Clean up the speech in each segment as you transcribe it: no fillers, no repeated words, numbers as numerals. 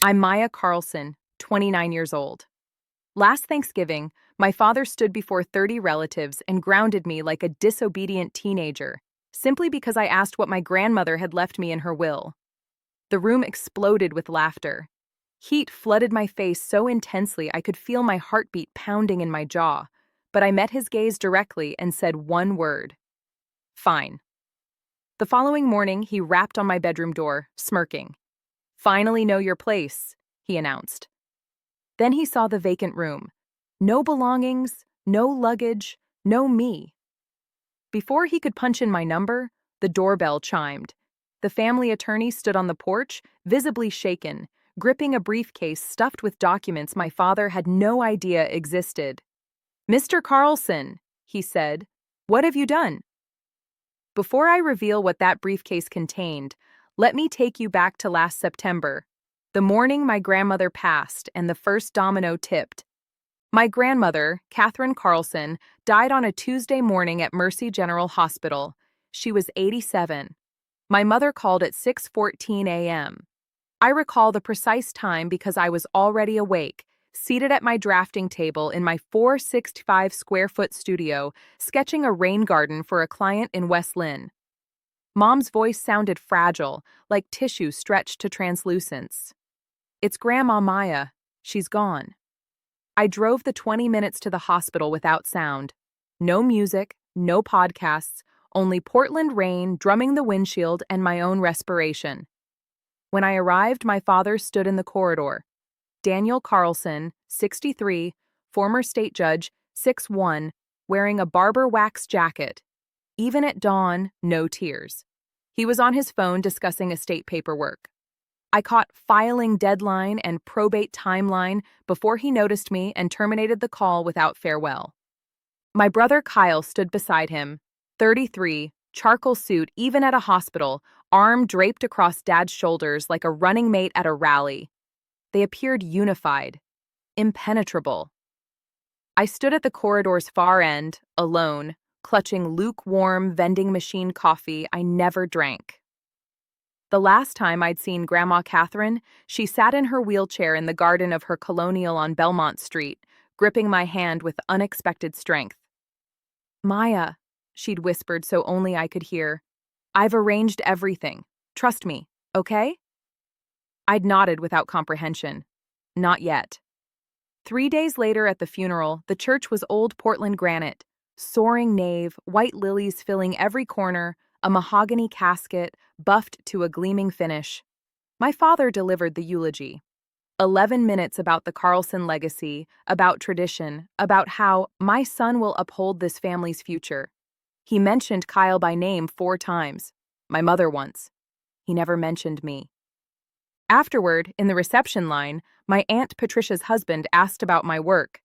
I'm Maya Carlson, 29 years old. Last Thanksgiving, my father stood before 30 relatives and grounded me like a disobedient teenager, simply because I asked what my grandmother had left me in her will. The room exploded with laughter. Heat flooded my face so intensely I could feel my heartbeat pounding in my jaw, but I met his gaze directly and said one word: fine. The following morning, he rapped on my bedroom door, smirking. "Finally know your place," he announced. Then he saw the vacant room. No belongings, no luggage, no me. Before he could punch in my number, the doorbell chimed. The family attorney stood on the porch, visibly shaken, gripping a briefcase stuffed with documents my father had no idea existed. "Mr. Carlson," he said, "what have you done?" Before I reveal what that briefcase contained, let me take you back to last September, the morning my grandmother passed and the first domino tipped. My grandmother, Catherine Carlson, died on a Tuesday morning at Mercy General Hospital. She was 87. My mother called at 6:14 a.m. I recall the precise time because I was already awake, seated at my drafting table in my 465-square-foot studio, sketching a rain garden for a client in West Lynn. Mom's voice sounded fragile, like tissue stretched to translucence. "It's Grandma Maya. She's gone." I drove the 20 minutes to the hospital without sound. No music, no podcasts, only Portland rain drumming the windshield and my own respiration. When I arrived, my father stood in the corridor. Daniel Carlson, 63, former state judge, 6'1", wearing a barber wax jacket. Even at dawn, no tears. He was on his phone discussing estate paperwork. I caught filing deadline and probate timeline before he noticed me and terminated the call without farewell. My brother Kyle stood beside him, 33, charcoal suit even at a hospital, arm draped across Dad's shoulders like a running mate at a rally. They appeared unified, impenetrable. I stood at the corridor's far end, alone, clutching lukewarm vending machine coffee I never drank. The last time I'd seen Grandma Catherine, she sat in her wheelchair in the garden of her colonial on Belmont Street, gripping my hand with unexpected strength. "Maya," she'd whispered so only I could hear, "I've arranged everything. Trust me, okay?" I'd nodded without comprehension. Not yet. 3 days later at the funeral, the church was old Portland granite, soaring nave, white lilies filling every corner, a mahogany casket, buffed to a gleaming finish. My father delivered the eulogy. 11 minutes about the Carlson legacy, about tradition, about how my son will uphold this family's future. He mentioned Kyle by name 4 times, my mother once. He never mentioned me. Afterward, in the reception line, my Aunt Patricia's husband asked about my work.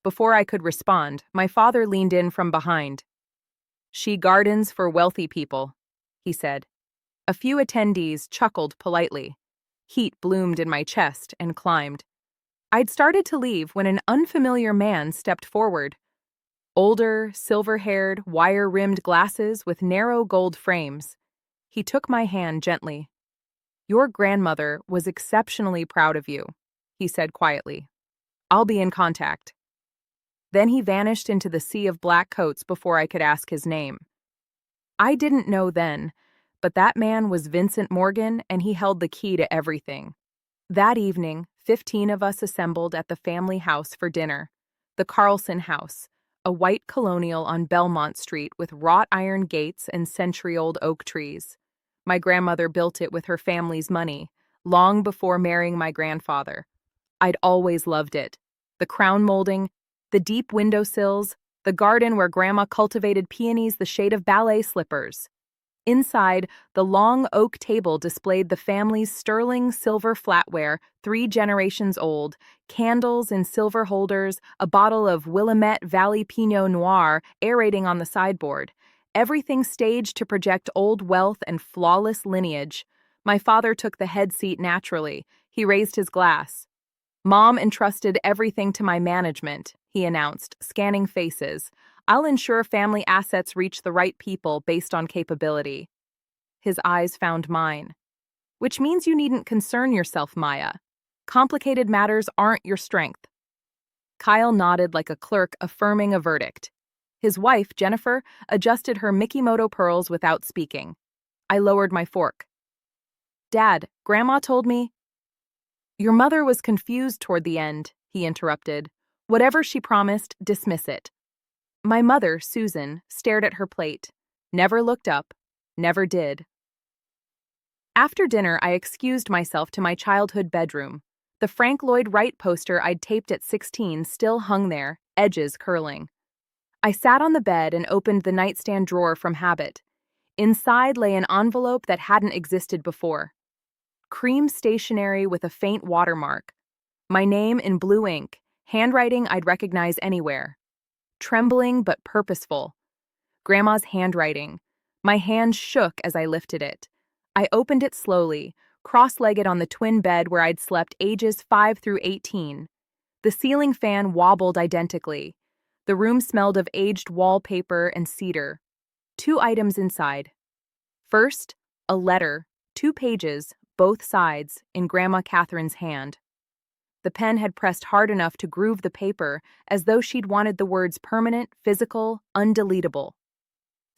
Before I could respond, my father leaned in from behind. "She gardens for wealthy people," he said. A few attendees chuckled politely. Heat bloomed in my chest and climbed. I'd started to leave when an unfamiliar man stepped forward. Older, silver-haired, wire-rimmed glasses with narrow gold frames. He took my hand gently. "Your grandmother was exceptionally proud of you," he said quietly. "I'll be in contact." Then he vanished into the sea of black coats before I could ask his name. I didn't know then, but that man was Vincent Morgan, and he held the key to everything. That evening, 15 of us assembled at the family house for dinner, the Carlson House, a white colonial on Belmont Street with wrought iron gates and century-old oak trees. My grandmother built it with her family's money, long before marrying my grandfather. I'd always loved it. The crown molding, the deep windowsills, the garden where Grandma cultivated peonies the shade of ballet slippers. Inside, the long oak table displayed the family's sterling silver flatware, 3 generations old, candles in silver holders, a bottle of Willamette Valley Pinot Noir aerating on the sideboard. Everything staged to project old wealth and flawless lineage. My father took the head seat naturally. He raised his glass. "Mom entrusted everything to my management," he announced, scanning faces. "I'll ensure family assets reach the right people based on capability." His eyes found mine. "Which means you needn't concern yourself, Maya." Complicated matters aren't your strength. Kyle nodded like a clerk affirming a verdict. His wife, Jennifer, adjusted her Mikimoto pearls without speaking. I lowered my fork. Dad, Grandma told me. Your mother was confused toward the end, he interrupted. Whatever she promised, dismiss it. My mother, Susan, stared at her plate. Never looked up. Never did. After dinner, I excused myself to my childhood bedroom. The Frank Lloyd Wright poster I'd taped at 16 still hung there, edges curling. I sat on the bed and opened the nightstand drawer from habit. Inside lay an envelope that hadn't existed before. Cream stationery with a faint watermark. My name in blue ink, handwriting I'd recognize anywhere. Trembling but purposeful. Grandma's handwriting. My hand shook as I lifted it. I opened it slowly, cross-legged on the twin bed where I'd slept ages 5 through 18. The ceiling fan wobbled identically. The room smelled of aged wallpaper and cedar. 2 items inside. First, a letter, 2 pages, both sides, in Grandma Catherine's hand. The pen had pressed hard enough to groove the paper, as though she'd wanted the words permanent, physical, undeletable.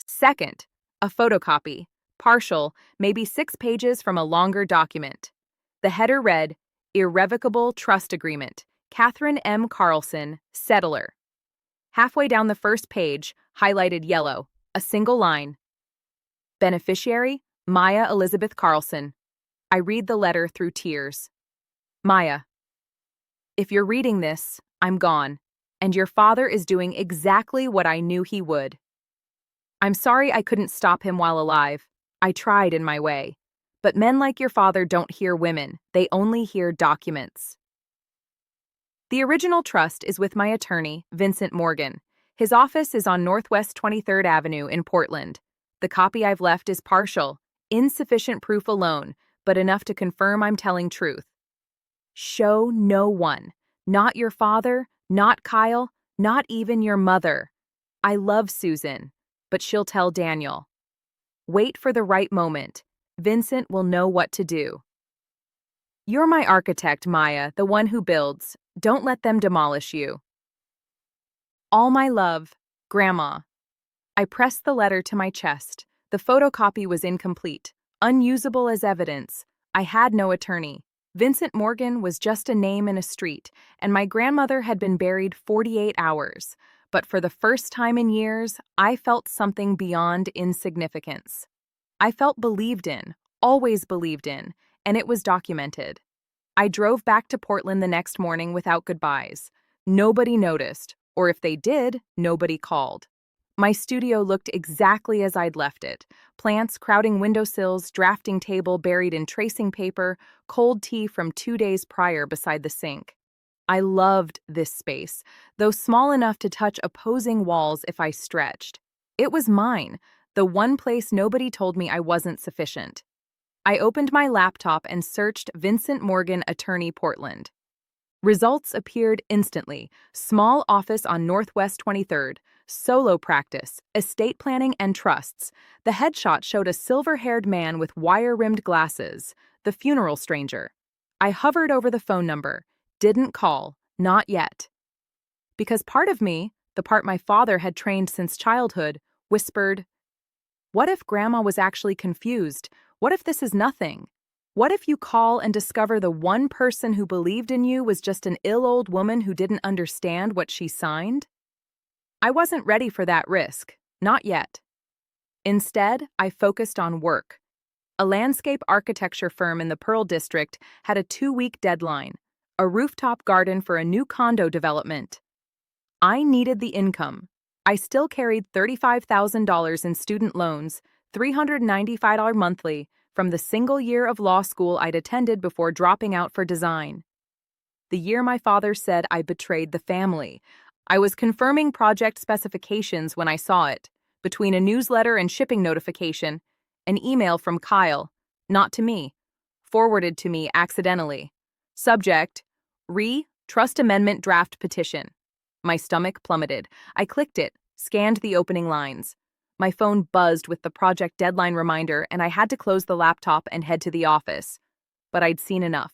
Second, a photocopy, partial, maybe 6 pages from a longer document. The header read, Irrevocable Trust Agreement, Catherine M. Carlson, Settler. Halfway down the first page, highlighted yellow, a single line. Beneficiary, Maya Elizabeth Carlson. I read the letter through tears. Maya. If you're reading this, I'm gone, and your father is doing exactly what I knew he would. I'm sorry I couldn't stop him while alive. I tried in my way. But men like your father don't hear women, they only hear documents. The original trust is with my attorney, Vincent Morgan. His office is on Northwest 23rd Avenue in Portland. The copy I've left is partial, insufficient proof alone, but enough to confirm I'm telling truth. Show no one, not your father, not Kyle, not even your mother. I love Susan, but she'll tell Daniel. Wait for the right moment. Vincent will know what to do. You're my architect, Maya, the one who builds. Don't let them demolish you. All my love, Grandma. I pressed the letter to my chest. The photocopy was incomplete, unusable as evidence. I had no attorney. Vincent Morgan was just a name in a street, and my grandmother had been buried 48 hours. But for the first time in years, I felt something beyond insignificance. I felt believed in, always believed in, and it was documented. I drove back to Portland the next morning without goodbyes. Nobody noticed, or if they did, nobody called. My studio looked exactly as I'd left it. Plants crowding windowsills, drafting table buried in tracing paper, cold tea from 2 days prior beside the sink. I loved this space, though small enough to touch opposing walls if I stretched. It was mine, the one place nobody told me I wasn't sufficient. I opened my laptop and searched Vincent Morgan Attorney Portland. Results appeared instantly. Small office on Northwest 23rd, solo practice, estate planning and trusts. The headshot showed a silver-haired man with wire-rimmed glasses, the funeral stranger. I hovered over the phone number. Didn't call, not yet. Because part of me, the part my father had trained since childhood, whispered, what if Grandma was actually confused? What if this is nothing? What if you call and discover the one person who believed in you was just an ill old woman who didn't understand what she signed? I wasn't ready for that risk, not yet. Instead, I focused on work. A landscape architecture firm in the Pearl District had a 2-week deadline, a rooftop garden for a new condo development. I needed the income. I still carried $35,000 in student loans, $395 monthly, from the single year of law school I'd attended before dropping out for design. The year my father said I betrayed the family. I was confirming project specifications when I saw it, between a newsletter and shipping notification, an email from Kyle, not to me, forwarded to me accidentally. Subject, Trust Amendment Draft Petition. My stomach plummeted. I clicked it, scanned the opening lines. My phone buzzed with the project deadline reminder, and I had to close the laptop and head to the office. But I'd seen enough.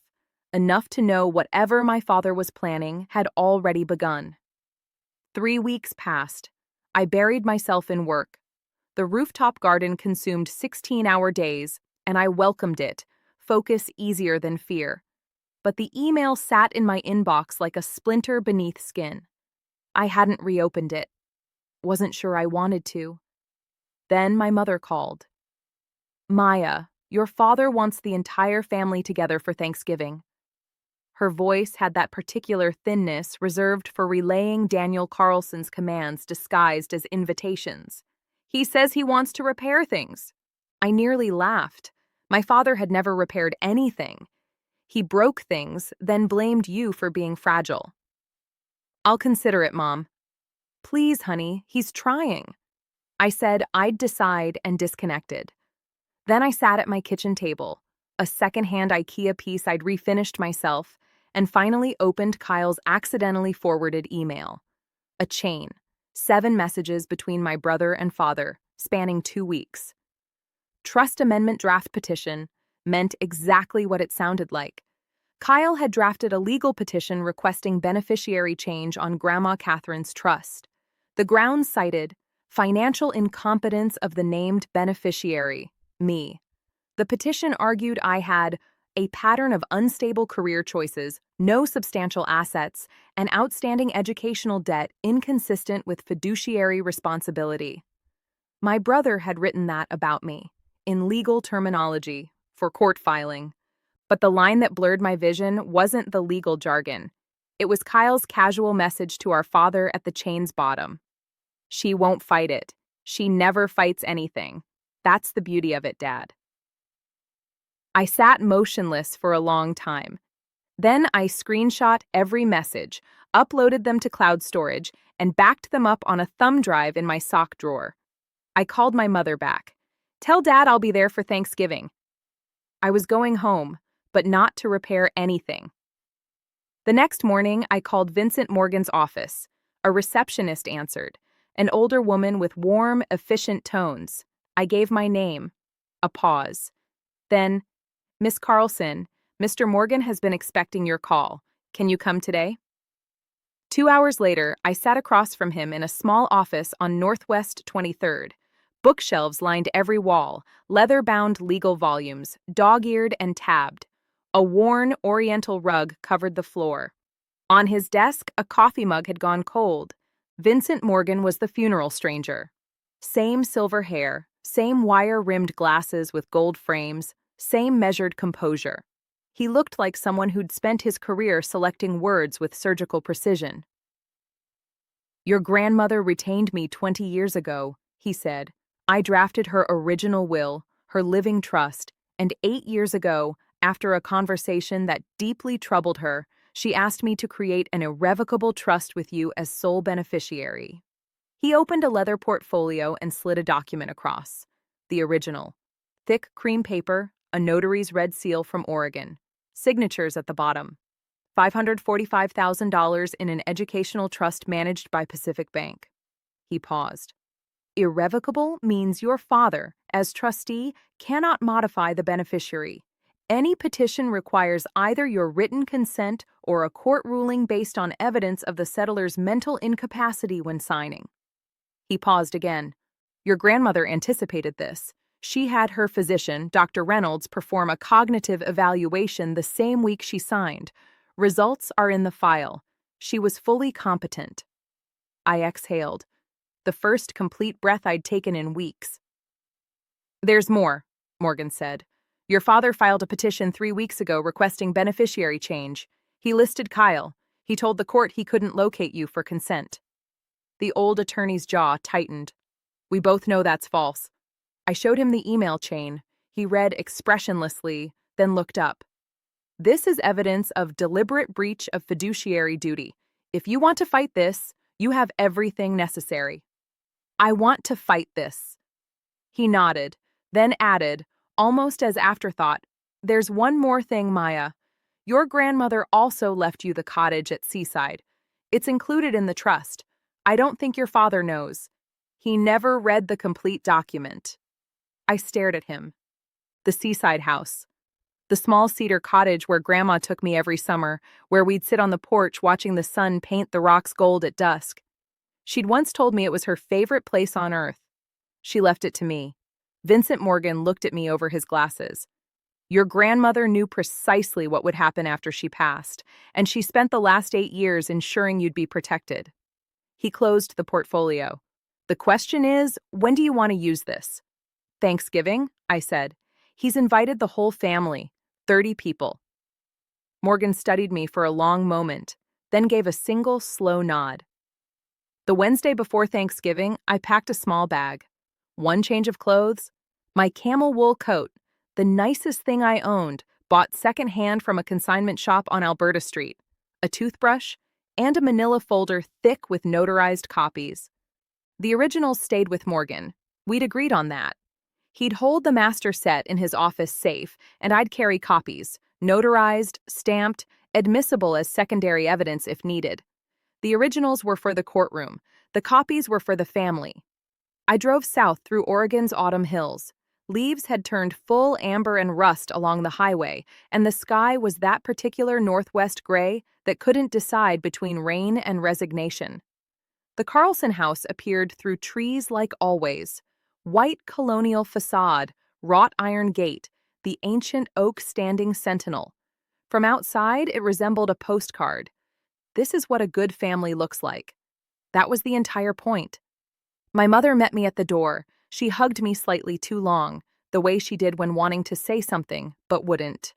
enough to know whatever my father was planning had already begun. 3 weeks passed. I buried myself in work. The rooftop garden consumed 16-hour days, and I welcomed it, focus easier than fear. But the email sat in my inbox like a splinter beneath skin. I hadn't reopened it. Wasn't sure I wanted to. Then my mother called. "Maya, your father wants the entire family together for Thanksgiving." Her voice had that particular thinness reserved for relaying Daniel Carlson's commands disguised as invitations. "He says he wants to repair things." I nearly laughed. My father had never repaired anything. He broke things, then blamed you for being fragile. "I'll consider it, Mom." "Please, honey, he's trying." I said I'd decide and disconnected. Then I sat at my kitchen table, a secondhand IKEA piece I'd refinished myself, and finally opened Kyle's accidentally forwarded email. A chain, 7 messages between my brother and father, spanning 2 weeks. Trust amendment draft petition meant exactly what it sounded like. Kyle had drafted a legal petition requesting beneficiary change on Grandma Catherine's trust. The grounds cited financial incompetence of the named beneficiary, me. The petition argued I had a pattern of unstable career choices, no substantial assets, and outstanding educational debt inconsistent with fiduciary responsibility. My brother had written that about me, in legal terminology, for court filing. But the line that blurred my vision wasn't the legal jargon. It was Kyle's casual message to our father at the chain's bottom. "She won't fight it. She never fights anything. That's the beauty of it, Dad." I sat motionless for a long time. Then I screenshot every message, uploaded them to cloud storage, and backed them up on a thumb drive in my sock drawer. I called my mother back. "Tell Dad I'll be there for Thanksgiving." I was going home, but not to repair anything. The next morning, I called Vincent Morgan's office. A receptionist answered, an older woman with warm, efficient tones. I gave my name. A pause. Then, "Miss Carlson, Mr. Morgan has been expecting your call. Can you come today?" 2 hours later, I sat across from him in a small office on Northwest 23rd. Bookshelves lined every wall, leather-bound legal volumes, dog-eared and tabbed. A worn oriental rug covered the floor. On his desk, a coffee mug had gone cold. Vincent Morgan was the funeral stranger. Same silver hair, same wire-rimmed glasses with gold frames, same measured composure. He looked like someone who'd spent his career selecting words with surgical precision. "Your grandmother retained me 20 years ago," he said. "I drafted her original will, her living trust, and 8 years ago, after a conversation that deeply troubled her, she asked me to create an irrevocable trust with you as sole beneficiary." He opened a leather portfolio and slid a document across. The original. Thick cream paper, a notary's red seal from Oregon. Signatures at the bottom. $545,000 in an educational trust managed by Pacific Bank. He paused. "Irrevocable means your father, as trustee, cannot modify the beneficiary. Any petition requires either your written consent or a court ruling based on evidence of the settler's mental incapacity when signing." He paused again. "Your grandmother anticipated this. She had her physician, Dr. Reynolds, perform a cognitive evaluation the same week she signed. Results are in the file. She was fully competent." I exhaled, the first complete breath I'd taken in weeks. "There's more," Morgan said. "Your father filed a petition 3 weeks ago requesting beneficiary change. He listed Kyle. He told the court he couldn't locate you for consent." The old attorney's jaw tightened. "We both know that's false." I showed him the email chain. He read expressionlessly, then looked up. "This is evidence of deliberate breach of fiduciary duty. If you want to fight this, you have everything necessary." "I want to fight this." He nodded, then added, almost as afterthought, "There's one more thing, Maya. Your grandmother also left you the cottage at Seaside. It's included in the trust. I don't think your father knows. He never read the complete document." I stared at him. "The Seaside house." The small cedar cottage where Grandma took me every summer, where we'd sit on the porch watching the sun paint the rocks gold at dusk. She'd once told me it was her favorite place on earth. She left it to me. Vincent Morgan looked at me over his glasses. Your grandmother knew precisely what would happen after she passed, and she spent the last 8 years ensuring you'd be protected. He closed the portfolio. The question is, when do you want to use this? Thanksgiving, I said. He's invited the whole family, 30 people. Morgan studied me for a long moment, then gave a single, slow nod. The Wednesday before Thanksgiving, I packed a small bag. One change of clothes, my camel wool coat, the nicest thing I owned, bought secondhand from a consignment shop on Alberta Street, a toothbrush, and a manila folder thick with notarized copies. The originals stayed with Morgan. We'd agreed on that. He'd hold the master set in his office safe, and I'd carry copies, notarized, stamped, admissible as secondary evidence if needed. The originals were for the courtroom. The copies were for the family. I drove south through Oregon's autumn hills. Leaves had turned full amber and rust along the highway, and the sky was that particular northwest gray that couldn't decide between rain and resignation. The Carlson house appeared through trees like always. White colonial facade, wrought iron gate, the ancient oak standing sentinel. From outside, it resembled a postcard. This is what a good family looks like. That was the entire point. My mother met me at the door. She hugged me slightly too long, the way she did when wanting to say something, but wouldn't.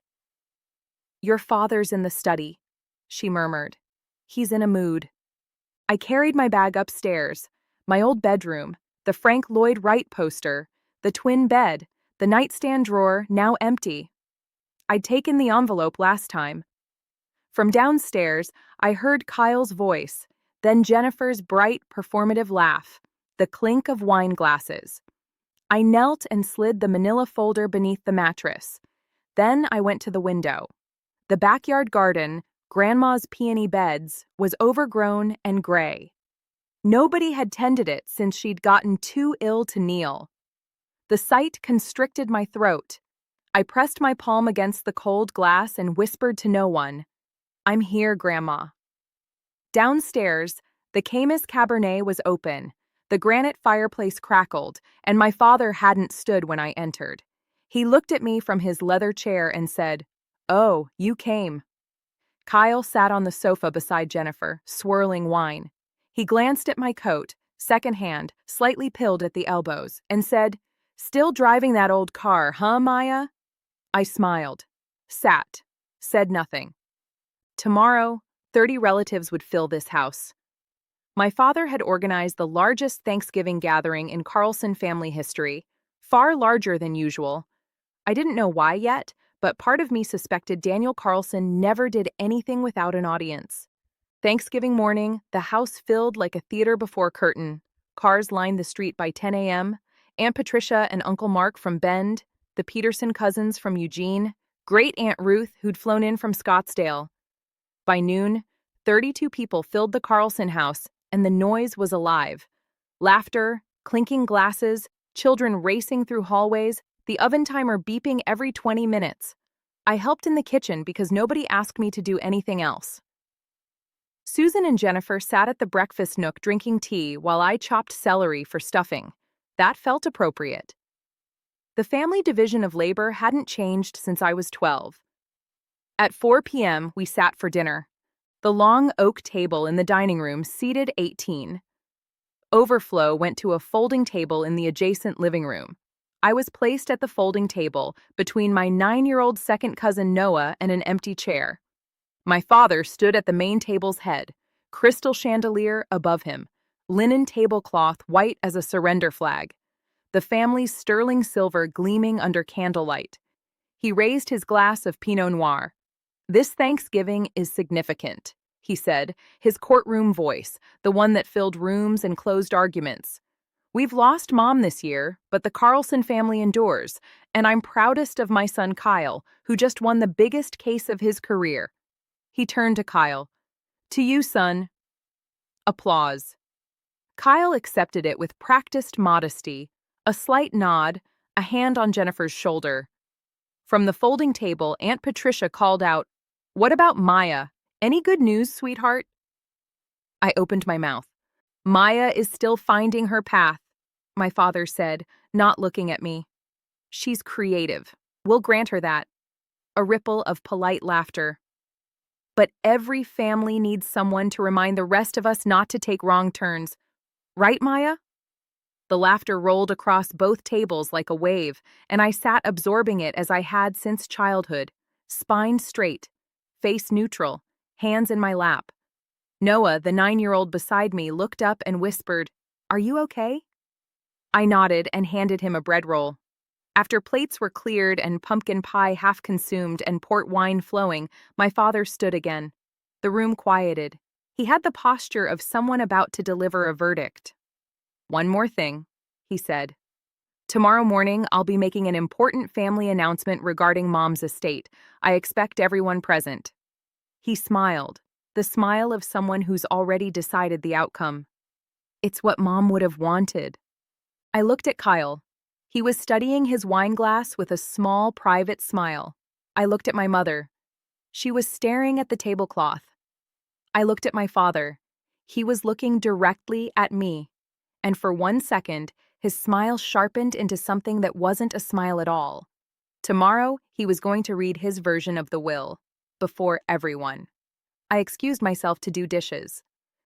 Your father's in the study, she murmured. He's in a mood. I carried my bag upstairs, my old bedroom, the Frank Lloyd Wright poster, the twin bed, the nightstand drawer now empty. I'd taken the envelope last time. From downstairs, I heard Kyle's voice, then Jennifer's bright, performative laugh, the clink of wine glasses. I knelt and slid the manila folder beneath the mattress. Then I went to the window. The backyard garden, Grandma's peony beds, was overgrown and gray. Nobody had tended it since she'd gotten too ill to kneel. The sight constricted my throat. I pressed my palm against the cold glass and whispered to no one, "I'm here, Grandma." Downstairs, the Caymus Cabernet was open. The granite fireplace crackled, and my father hadn't stood when I entered. He looked at me from his leather chair and said, "Oh, you came." Kyle sat on the sofa beside Jennifer, swirling wine. He glanced at my coat, secondhand, slightly pilled at the elbows, and said, "Still driving that old car, huh, Maya?" I smiled, sat, said nothing. Tomorrow, 30 relatives would fill this house. My father had organized the largest Thanksgiving gathering in Carlson family history, far larger than usual. I didn't know why yet, but part of me suspected Daniel Carlson never did anything without an audience. Thanksgiving morning, the house filled like a theater before curtain. Cars lined the street by 10 a.m. Aunt Patricia and Uncle Mark from Bend, the Peterson cousins from Eugene, Great Aunt Ruth who'd flown in from Scottsdale. By noon, 32 people filled the Carlson house, and the noise was alive. Laughter, clinking glasses, children racing through hallways, the oven timer beeping every 20 minutes. I helped in the kitchen because nobody asked me to do anything else. Susan and Jennifer sat at the breakfast nook drinking tea while I chopped celery for stuffing. That felt appropriate. The family division of labor hadn't changed since I was 12. At 4 p.m., we sat for dinner. The long oak table in the dining room seated 18. Overflow went to a folding table in the adjacent living room. I was placed at the folding table between my 9-year-old second cousin Noah and an empty chair. My father stood at the main table's head, crystal chandelier above him, linen tablecloth white as a surrender flag, the family's sterling silver gleaming under candlelight. He raised his glass of Pinot Noir. "This Thanksgiving is significant," he said, his courtroom voice, the one that filled rooms and closed arguments. "We've lost Mom this year, but the Carlson family endures, and I'm proudest of my son Kyle, who just won the biggest case of his career." He turned to Kyle. "To you, son." Applause. Kyle accepted it with practiced modesty, a slight nod, a hand on Jennifer's shoulder. From the folding table, Aunt Patricia called out, "What about Maya? Any good news, sweetheart?" I opened my mouth. "Maya is still finding her path," my father said, not looking at me. "She's creative. We'll grant her that." A ripple of polite laughter. "But every family needs someone to remind the rest of us not to take wrong turns. Right, Maya?" The laughter rolled across both tables like a wave, and I sat absorbing it as I had since childhood, spine straight, face neutral, hands in my lap. Noah, the 9-year-old beside me, looked up and whispered, "Are you okay?" I nodded and handed him a bread roll. After plates were cleared and pumpkin pie half consumed and port wine flowing, my father stood again. The room quieted. He had the posture of someone about to deliver a verdict. "One more thing," he said. "Tomorrow morning, I'll be making an important family announcement regarding Mom's estate. I expect everyone present." He smiled, the smile of someone who's already decided the outcome. It's what Mom would have wanted. I looked at Kyle. He was studying his wine glass with a small, private smile. I looked at my mother. She was staring at the tablecloth. I looked at my father. He was looking directly at me. And for 1 second, his smile sharpened into something that wasn't a smile at all. Tomorrow, he was going to read his version of the will, before everyone. I excused myself to do dishes.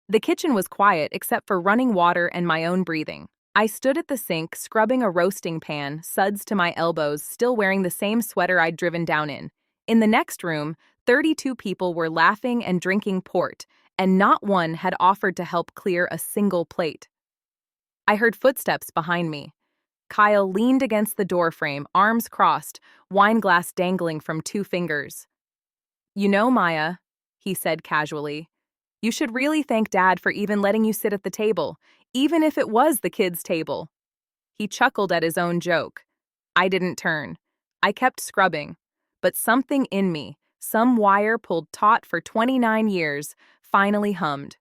The kitchen was quiet except for running water and my own breathing. I stood at the sink, scrubbing a roasting pan, suds to my elbows, still wearing the same sweater I'd driven down in. In the next room, 32 people were laughing and drinking port, and not one had offered to help clear a single plate. I heard footsteps behind me. Kyle leaned against the doorframe, arms crossed, wine glass dangling from 2 fingers. "You know, Maya," he said casually, "you should really thank Dad for even letting you sit at the table, even if it was the kids' table." He chuckled at his own joke. I didn't turn. I kept scrubbing. But something in me, some wire pulled taut for 29 years, finally hummed.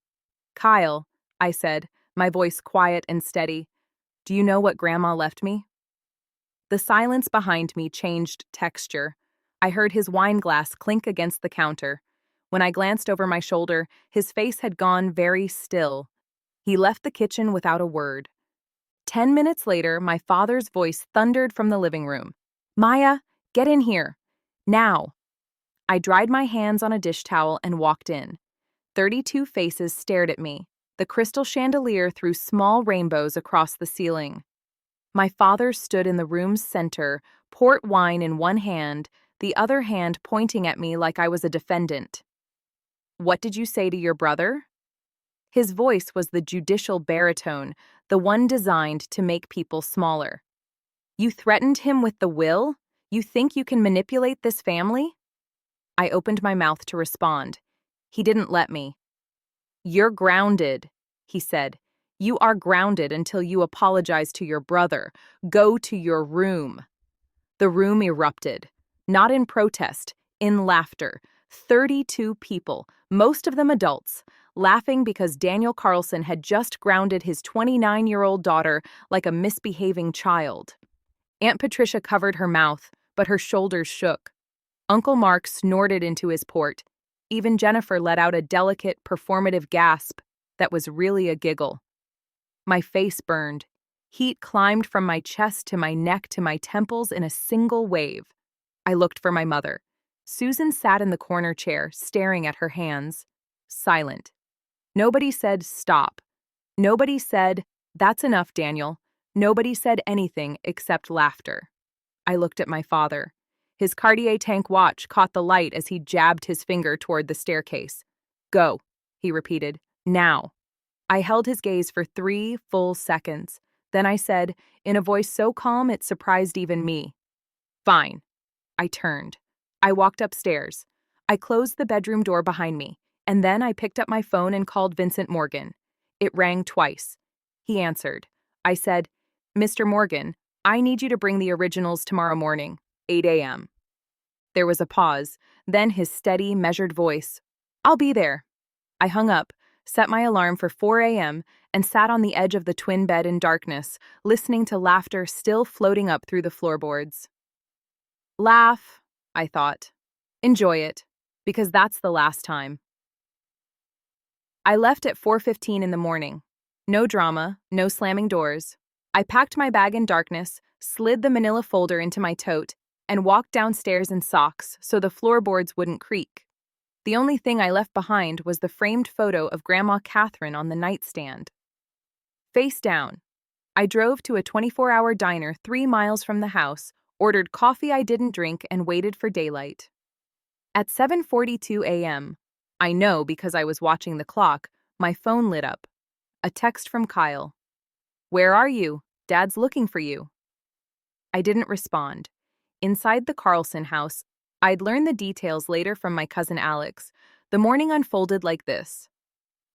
"Kyle," I said, my voice quiet and steady, "do you know what Grandma left me?" The silence behind me changed texture. I heard his wine glass clink against the counter. When I glanced over my shoulder, his face had gone very still. He left the kitchen without a word. 10 minutes later, my father's voice thundered from the living room. "Maya, get in here. Now." I dried my hands on a dish towel and walked in. 32 faces stared at me. The crystal chandelier threw small rainbows across the ceiling. My father stood in the room's center, port wine in one hand, the other hand pointing at me like I was a defendant. "What did you say to your brother?" His voice was the judicial baritone, the one designed to make people smaller. "You threatened him with the will? You think you can manipulate this family?" I opened my mouth to respond. He didn't let me. "You're grounded," he said. "You are grounded until you apologize to your brother. Go to your room." The room erupted. Not in protest, in laughter. 32 people, most of them adults, laughing because Daniel Carlson had just grounded his 29-year-old daughter like a misbehaving child. Aunt Patricia covered her mouth, but her shoulders shook. Uncle Mark snorted into his port. Even Jennifer let out a delicate, performative gasp that was really a giggle. My face burned. Heat climbed from my chest to my neck to my temples in a single wave. I looked for my mother. Susan sat in the corner chair, staring at her hands, silent. Nobody said, "Stop." Nobody said, "That's enough, Daniel." Nobody said anything except laughter. I looked at my father. His Cartier tank watch caught the light as he jabbed his finger toward the staircase. "Go," he repeated. "Now." I held his gaze for 3 full seconds. Then I said, in a voice so calm it surprised even me, "Fine." I turned. I walked upstairs. I closed the bedroom door behind me, and then I picked up my phone and called Vincent Morgan. It rang twice. He answered. I said, "Mr. Morgan, I need you to bring the originals tomorrow morning, 8 a.m. There was a pause, then his steady, measured voice, "I'll be there." I hung up, set my alarm for 4 a.m., and sat on the edge of the twin bed in darkness, listening to laughter still floating up through the floorboards. Laugh, I thought. Enjoy it, because that's the last time. I left at 4:15 in the morning. No drama, no slamming doors. I packed my bag in darkness, slid the manila folder into my tote, and walked downstairs in socks so the floorboards wouldn't creak. The only thing I left behind was the framed photo of Grandma Catherine on the nightstand. Face down, I drove to a 24-hour diner 3 miles from the house, ordered coffee I didn't drink, and waited for daylight. At 7:42 a.m., I know because I was watching the clock, my phone lit up. A text from Kyle. "Where are you? Dad's looking for you." I didn't respond. Inside the Carlson house, I'd learn the details later from my cousin Alex. The morning unfolded like this.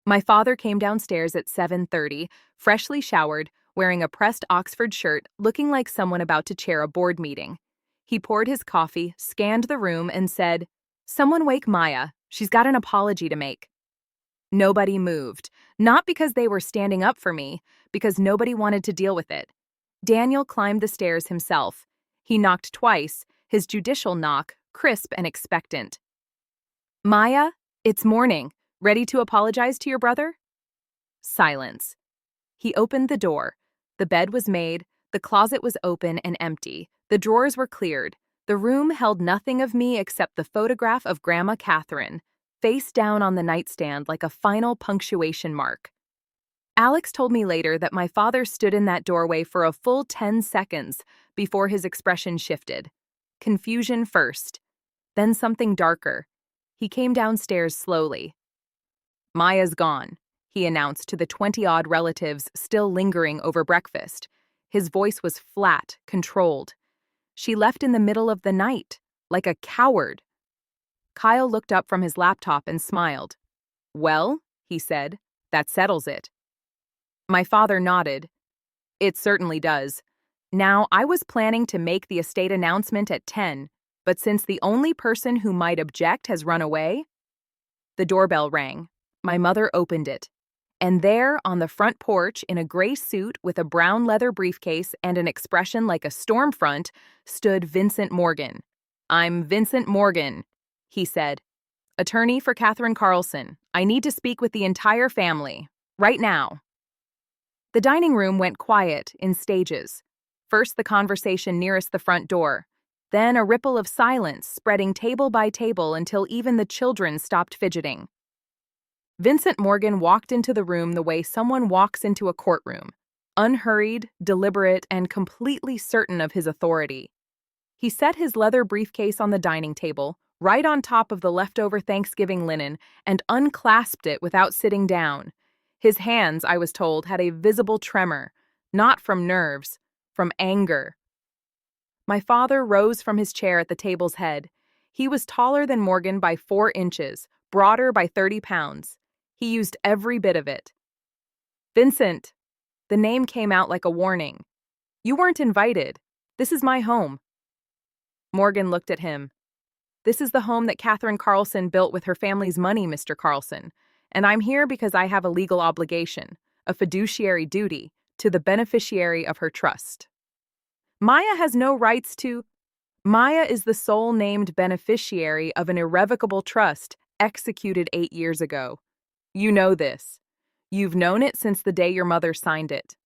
My father came downstairs at 7:30, freshly showered, wearing a pressed Oxford shirt, looking like someone about to chair a board meeting. He poured his coffee, scanned the room, and said, "Someone wake Maya. She's got an apology to make." Nobody moved, not because they were standing up for me, because nobody wanted to deal with it. Daniel climbed the stairs himself. He knocked twice, his judicial knock, crisp and expectant. "Maya, it's morning. Ready to apologize to your brother?" Silence. He opened the door. The bed was made, the closet was open and empty, the drawers were cleared. The room held nothing of me except the photograph of Grandma Catherine, face down on the nightstand like a final punctuation mark. Alex told me later that my father stood in that doorway for a full 10 seconds before his expression shifted. Confusion first, then something darker. He came downstairs slowly. "Maya's gone," he announced to the 20-odd relatives still lingering over breakfast. His voice was flat, controlled. "She left in the middle of the night, like a coward." Kyle looked up from his laptop and smiled. "Well," he said, "that settles it." My father nodded. "It certainly does. Now, I was planning to make the estate announcement at 10, but since the only person who might object has run away..." The doorbell rang. My mother opened it. And there, on the front porch, in a gray suit with a brown leather briefcase and an expression like a storm front, stood Vincent Morgan. "I'm Vincent Morgan," he said. "Attorney for Catherine Carlson. I need to speak with the entire family. Right now." The dining room went quiet in stages. First the conversation nearest the front door, then a ripple of silence spreading table by table until even the children stopped fidgeting. Vincent Morgan walked into the room the way someone walks into a courtroom, unhurried, deliberate, and completely certain of his authority. He set his leather briefcase on the dining table, right on top of the leftover Thanksgiving linen, and unclasped it without sitting down. His hands, I was told, had a visible tremor, not from nerves, from anger. My father rose from his chair at the table's head. He was taller than Morgan by 4 inches, broader by 30 pounds. He used every bit of it. "Vincent." The name came out like a warning. "You weren't invited. This is my home." Morgan looked at him. "This is the home that Catherine Carlson built with her family's money, Mr. Carlson, and I'm here because I have a legal obligation, a fiduciary duty, to the beneficiary of her trust. Maya has no rights to..." "Maya is the sole named beneficiary of an irrevocable trust executed 8 years ago. You know this. You've known it since the day your mother signed it."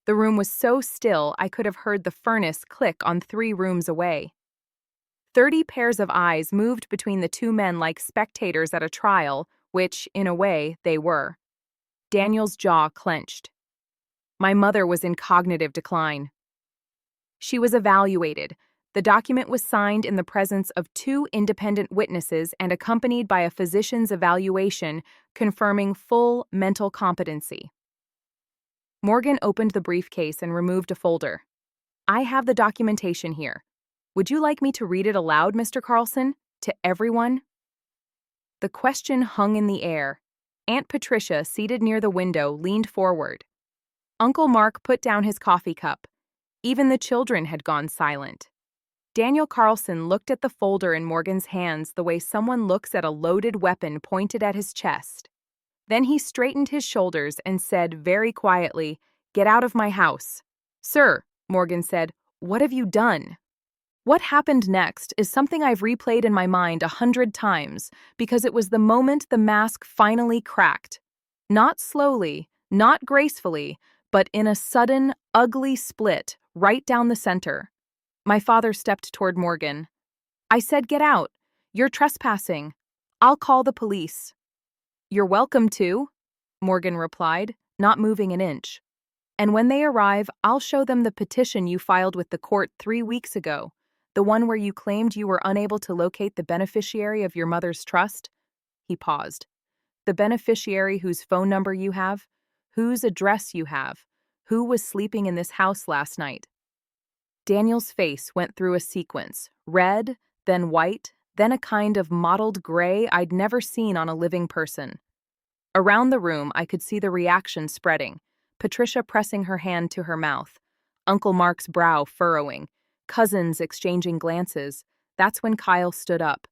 The room was so still I could have heard the furnace click on 3 rooms away. 30 pairs of eyes moved between the 2 men like spectators at a trial, which, in a way, they were. Daniel's jaw clenched. My mother was in cognitive decline. She was evaluated. The document was signed in the presence of 2 independent witnesses and accompanied by a physician's evaluation confirming full mental competency. Morgan opened the briefcase and removed a folder. "I have the documentation here. Would you like me to read it aloud, Mr. Carlson? To everyone?" The question hung in the air. Aunt Patricia, seated near the window, leaned forward. Uncle Mark put down his coffee cup. Even the children had gone silent. Daniel Carlson looked at the folder in Morgan's hands the way someone looks at a loaded weapon pointed at his chest. Then he straightened his shoulders and said very quietly, "Get out of my house." "Sir," Morgan said, "what have you done?" What happened next is something I've replayed in my mind 100 times because it was the moment the mask finally cracked. Not slowly, not gracefully, but in a sudden, ugly split right down the center. My father stepped toward Morgan. I said, "Get out. You're trespassing. I'll call the police." "You're welcome to," Morgan replied, not moving an inch. "And when they arrive, I'll show them the petition you filed with the court 3 weeks ago, the one where you claimed you were unable to locate the beneficiary of your mother's trust." He paused. "The beneficiary whose phone number you have, whose address you have, who was sleeping in this house last night." Daniel's face went through a sequence, red, then white, then a kind of mottled gray I'd never seen on a living person. Around the room, I could see the reaction spreading. Patricia pressing her hand to her mouth, Uncle Mark's brow furrowing, cousins exchanging glances. That's when Kyle stood up.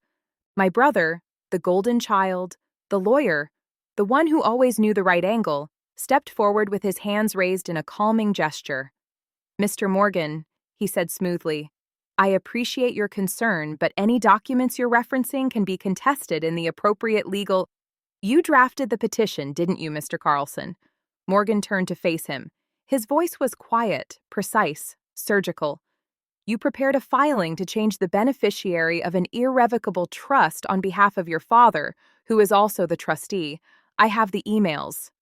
My brother, the golden child, the lawyer, the one who always knew the right angle, stepped forward with his hands raised in a calming gesture. "Mr. Morgan," he said smoothly, "I appreciate your concern, but any documents you're referencing can be contested in the appropriate legal—" "You drafted the petition, didn't you, Mr. Carlson?" Morgan turned to face him. His voice was quiet, precise, surgical. "You prepared a filing to change the beneficiary of an irrevocable trust on behalf of your father, who is also the trustee. I have the emails."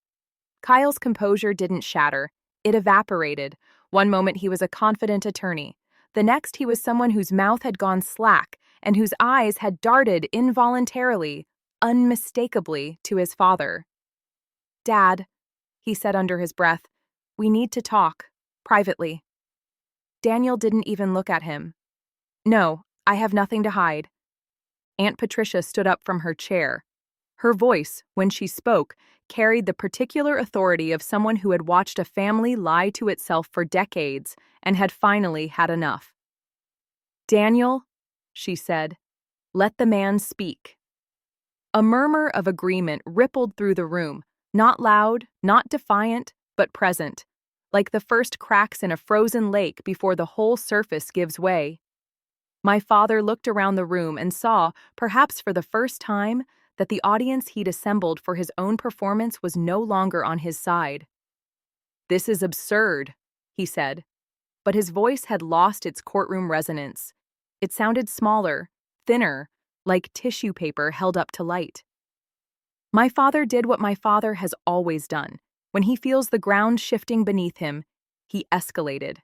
Kyle's composure didn't shatter. It evaporated. One moment he was a confident attorney. The next he was someone whose mouth had gone slack and whose eyes had darted involuntarily, unmistakably, to his father. "Dad," he said under his breath, "we need to talk, privately." Daniel didn't even look at him. "No, I have nothing to hide." Aunt Patricia stood up from her chair. Her voice, when she spoke, carried the particular authority of someone who had watched a family lie to itself for decades and had finally had enough. "Daniel," she said, "let the man speak." A murmur of agreement rippled through the room, not loud, not defiant, but present, like the first cracks in a frozen lake before the whole surface gives way. My father looked around the room and saw, perhaps for the first time, that the audience he'd assembled for his own performance was no longer on his side. "This is absurd," he said, but his voice had lost its courtroom resonance. It sounded smaller, thinner, like tissue paper held up to light. My father did what my father has always done. When he feels the ground shifting beneath him, he escalated.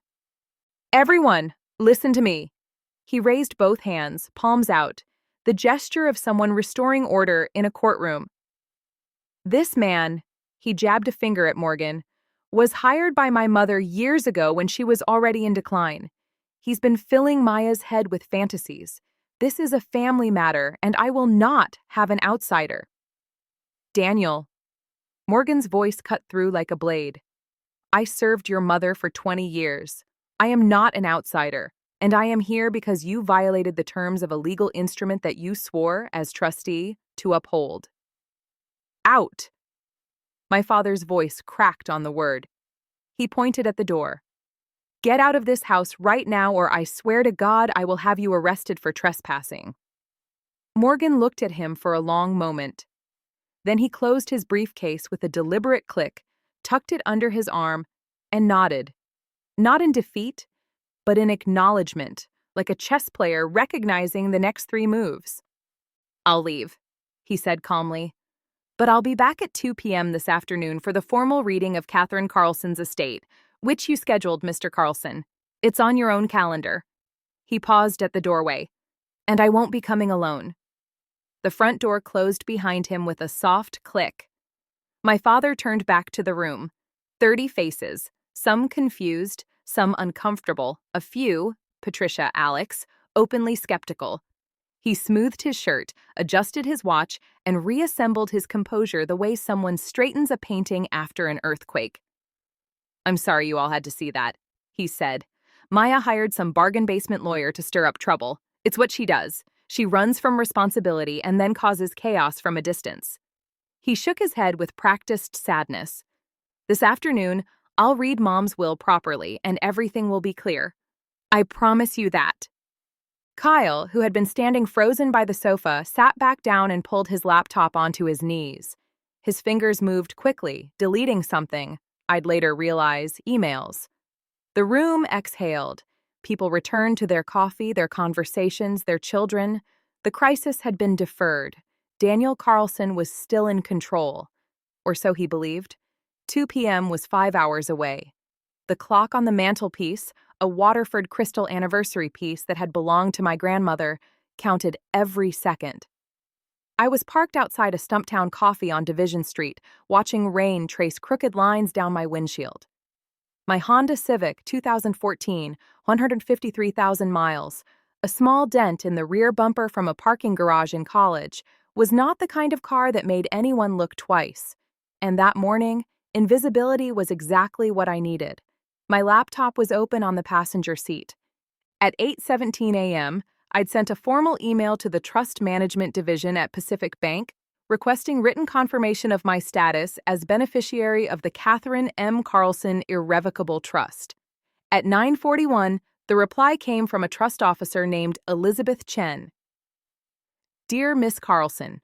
"Everyone, listen to me." He raised both hands, palms out, the gesture of someone restoring order in a courtroom. "This man," he jabbed a finger at Morgan, "was hired by my mother years ago when she was already in decline. He's been filling Maya's head with fantasies. This is a family matter, and I will not have an outsider." "Daniel." Morgan's voice cut through like a blade. "I served your mother for 20 years. I am not an outsider, and I am here because you violated the terms of a legal instrument that you swore, as trustee, to uphold." "Out." My father's voice cracked on the word. He pointed at the door. "Get out of this house right now, or I swear to God I will have you arrested for trespassing." Morgan looked at him for a long moment. Then he closed his briefcase with a deliberate click, tucked it under his arm, and nodded. Not in defeat, but in acknowledgement, like a chess player recognizing the next 3 moves. "I'll leave," he said calmly. "But I'll be back at 2 p.m. this afternoon for the formal reading of Catherine Carlson's estate, which you scheduled, Mr. Carlson. It's on your own calendar." He paused at the doorway. "And I won't be coming alone." The front door closed behind him with a soft click. My father turned back to the room. 30 faces, some confused, some uncomfortable, a few, Patricia, Alex, openly skeptical. He smoothed his shirt, adjusted his watch, and reassembled his composure the way someone straightens a painting after an earthquake. "I'm sorry you all had to see that," he said. "Maya hired some bargain basement lawyer to stir up trouble. It's what she does. She runs from responsibility and then causes chaos from a distance." He shook his head with practiced sadness. "This afternoon, I'll read Mom's will properly and everything will be clear. I promise you that." Kyle, who had been standing frozen by the sofa, sat back down and pulled his laptop onto his knees. His fingers moved quickly, deleting something, I'd later realize, emails. The room exhaled. People returned to their coffee, their conversations, their children. The crisis had been deferred. Daniel Carlson was still in control. Or so he believed. 2 p.m. was 5 hours away. The clock on the mantelpiece, a Waterford crystal anniversary piece that had belonged to my grandmother, counted every second. I was parked outside a Stumptown Coffee on Division Street, watching rain trace crooked lines down my windshield. My Honda Civic 2014, 153,000 miles, a small dent in the rear bumper from a parking garage in college, was not the kind of car that made anyone look twice. And that morning, invisibility was exactly what I needed. My laptop was open on the passenger seat. At 8:17 a.m., I'd sent a formal email to the Trust Management Division at Pacific Bank requesting written confirmation of my status as beneficiary of the Catherine M. Carlson Irrevocable Trust. At 9:41, the reply came from a trust officer named Elizabeth Chen. Dear Miss Carlson,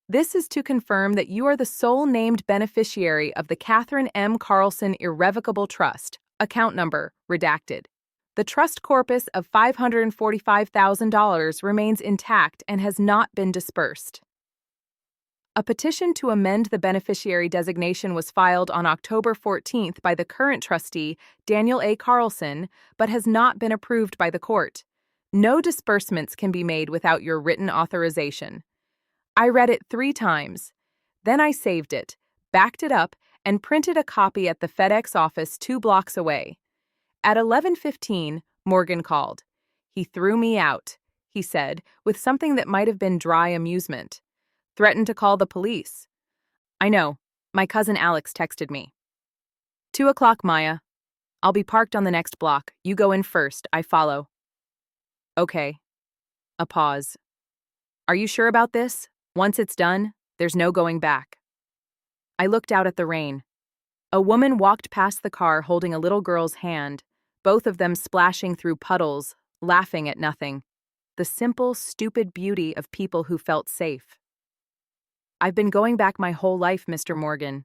this is to confirm that you are the sole named beneficiary of the Catherine M. Carlson Irrevocable Trust, account number redacted. The trust corpus of $545,000 remains intact and has not been dispersed. A petition to amend the beneficiary designation was filed on October 14th by the current trustee, Daniel A. Carlson, but has not been approved by the court. No disbursements can be made without your written authorization. I read it 3 times. Then I saved it, backed it up, and printed a copy at the FedEx office 2 blocks away. At 11:15, Morgan called. He threw me out, he said, with something that might have been dry amusement. Threatened to call the police. I know. My cousin Alex texted me. 2 o'clock, Maya. I'll be parked on the next block. You go in first. I follow. Okay. A pause. Are you sure about this? Once it's done, there's no going back. I looked out at the rain. A woman walked past the car holding a little girl's hand, both of them splashing through puddles, laughing at nothing. The simple, stupid beauty of people who felt safe. I've been going back my whole life, Mr. Morgan.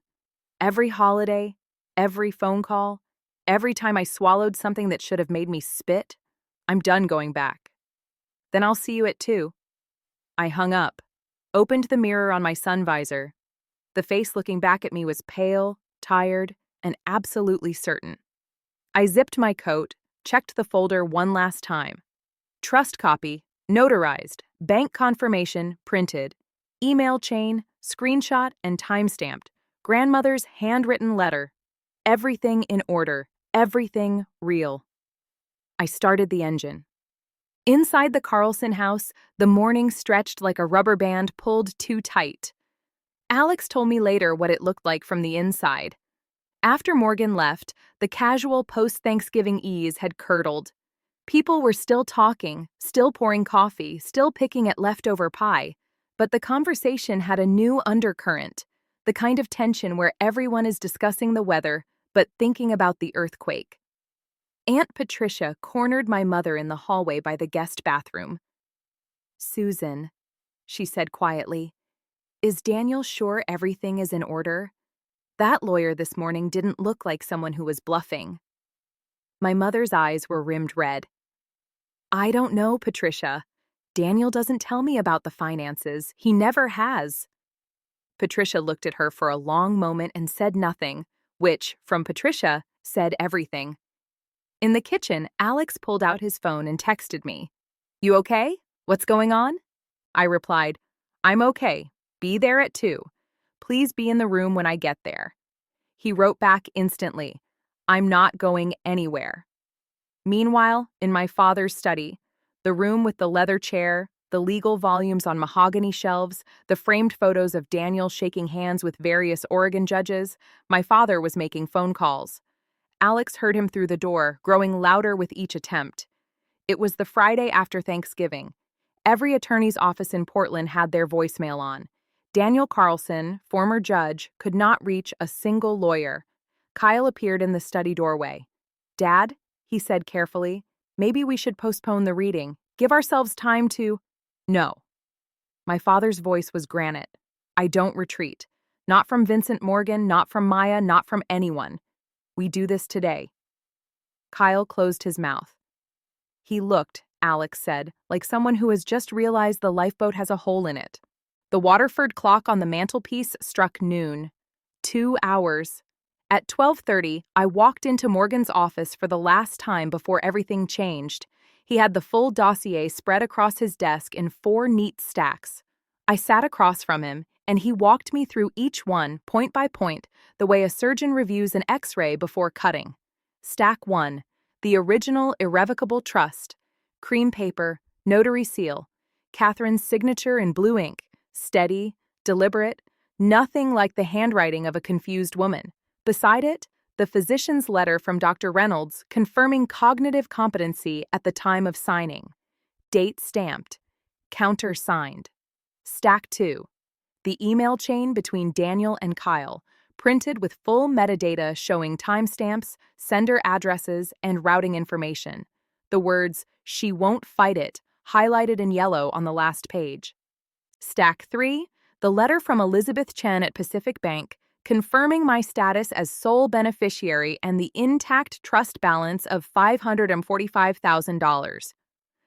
Every holiday, every phone call, every time I swallowed something that should have made me spit, I'm done going back. Then I'll see you at 2. I hung up, opened the mirror on my sun visor. The face looking back at me was pale, tired, and absolutely certain. I zipped my coat, checked the folder one last time. Trust copy, notarized, bank confirmation, printed, email chain, screenshot, and timestamped, grandmother's handwritten letter. Everything in order, everything real. I started the engine. Inside the Carlson house, the morning stretched like a rubber band pulled too tight. Alex told me later what it looked like from the inside. After Morgan left, the casual post-Thanksgiving ease had curdled. People were still talking, still pouring coffee, still picking at leftover pie, but the conversation had a new undercurrent, the kind of tension where everyone is discussing the weather but thinking about the earthquake. Aunt Patricia cornered my mother in the hallway by the guest bathroom. "Susan," she said quietly, "is Daniel sure everything is in order? That lawyer this morning didn't look like someone who was bluffing." My mother's eyes were rimmed red. "I don't know, Patricia. Daniel doesn't tell me about the finances. He never has." Patricia looked at her for a long moment and said nothing, which, from Patricia, said everything. In the kitchen, Alex pulled out his phone and texted me. "You okay? What's going on?" I replied, "I'm okay. Be there at 2. Please be in the room when I get there." He wrote back instantly, "I'm not going anywhere." Meanwhile, in my father's study, the room with the leather chair, the legal volumes on mahogany shelves, the framed photos of Daniel shaking hands with various Oregon judges, my father was making phone calls. Alex heard him through the door, growing louder with each attempt. It was the Friday after Thanksgiving. Every attorney's office in Portland had their voicemail on. Daniel Carlson, former judge, could not reach a single lawyer. Kyle appeared in the study doorway. "Dad," he said carefully, Maybe we should postpone the reading. Give ourselves time to. No. My father's voice was granite. I don't retreat. Not from Vincent Morgan, not from Maya, not from anyone. We do this today. Kyle closed his mouth. He looked, Alex said, like someone who has just realized the lifeboat has a hole in it. The Waterford clock on the mantelpiece struck noon. 2 hours. At 12:30, I walked into Morgan's office for the last time before everything changed. He had the full dossier spread across his desk in 4 neat stacks. I sat across from him, and he walked me through each one, point by point, the way a surgeon reviews an X-ray before cutting. Stack 1, the original irrevocable trust. Cream paper, notary seal, Catherine's signature in blue ink, steady, deliberate, nothing like the handwriting of a confused woman. Beside it, the physician's letter from Dr. Reynolds confirming cognitive competency at the time of signing. Date stamped. Countersigned. Stack 2. The email chain between Daniel and Kyle, printed with full metadata showing timestamps, sender addresses, and routing information. The words, "She won't fight it," highlighted in yellow on the last page. Stack 3. The letter from Elizabeth Chen at Pacific Bank, confirming my status as sole beneficiary and the intact trust balance of $545,000.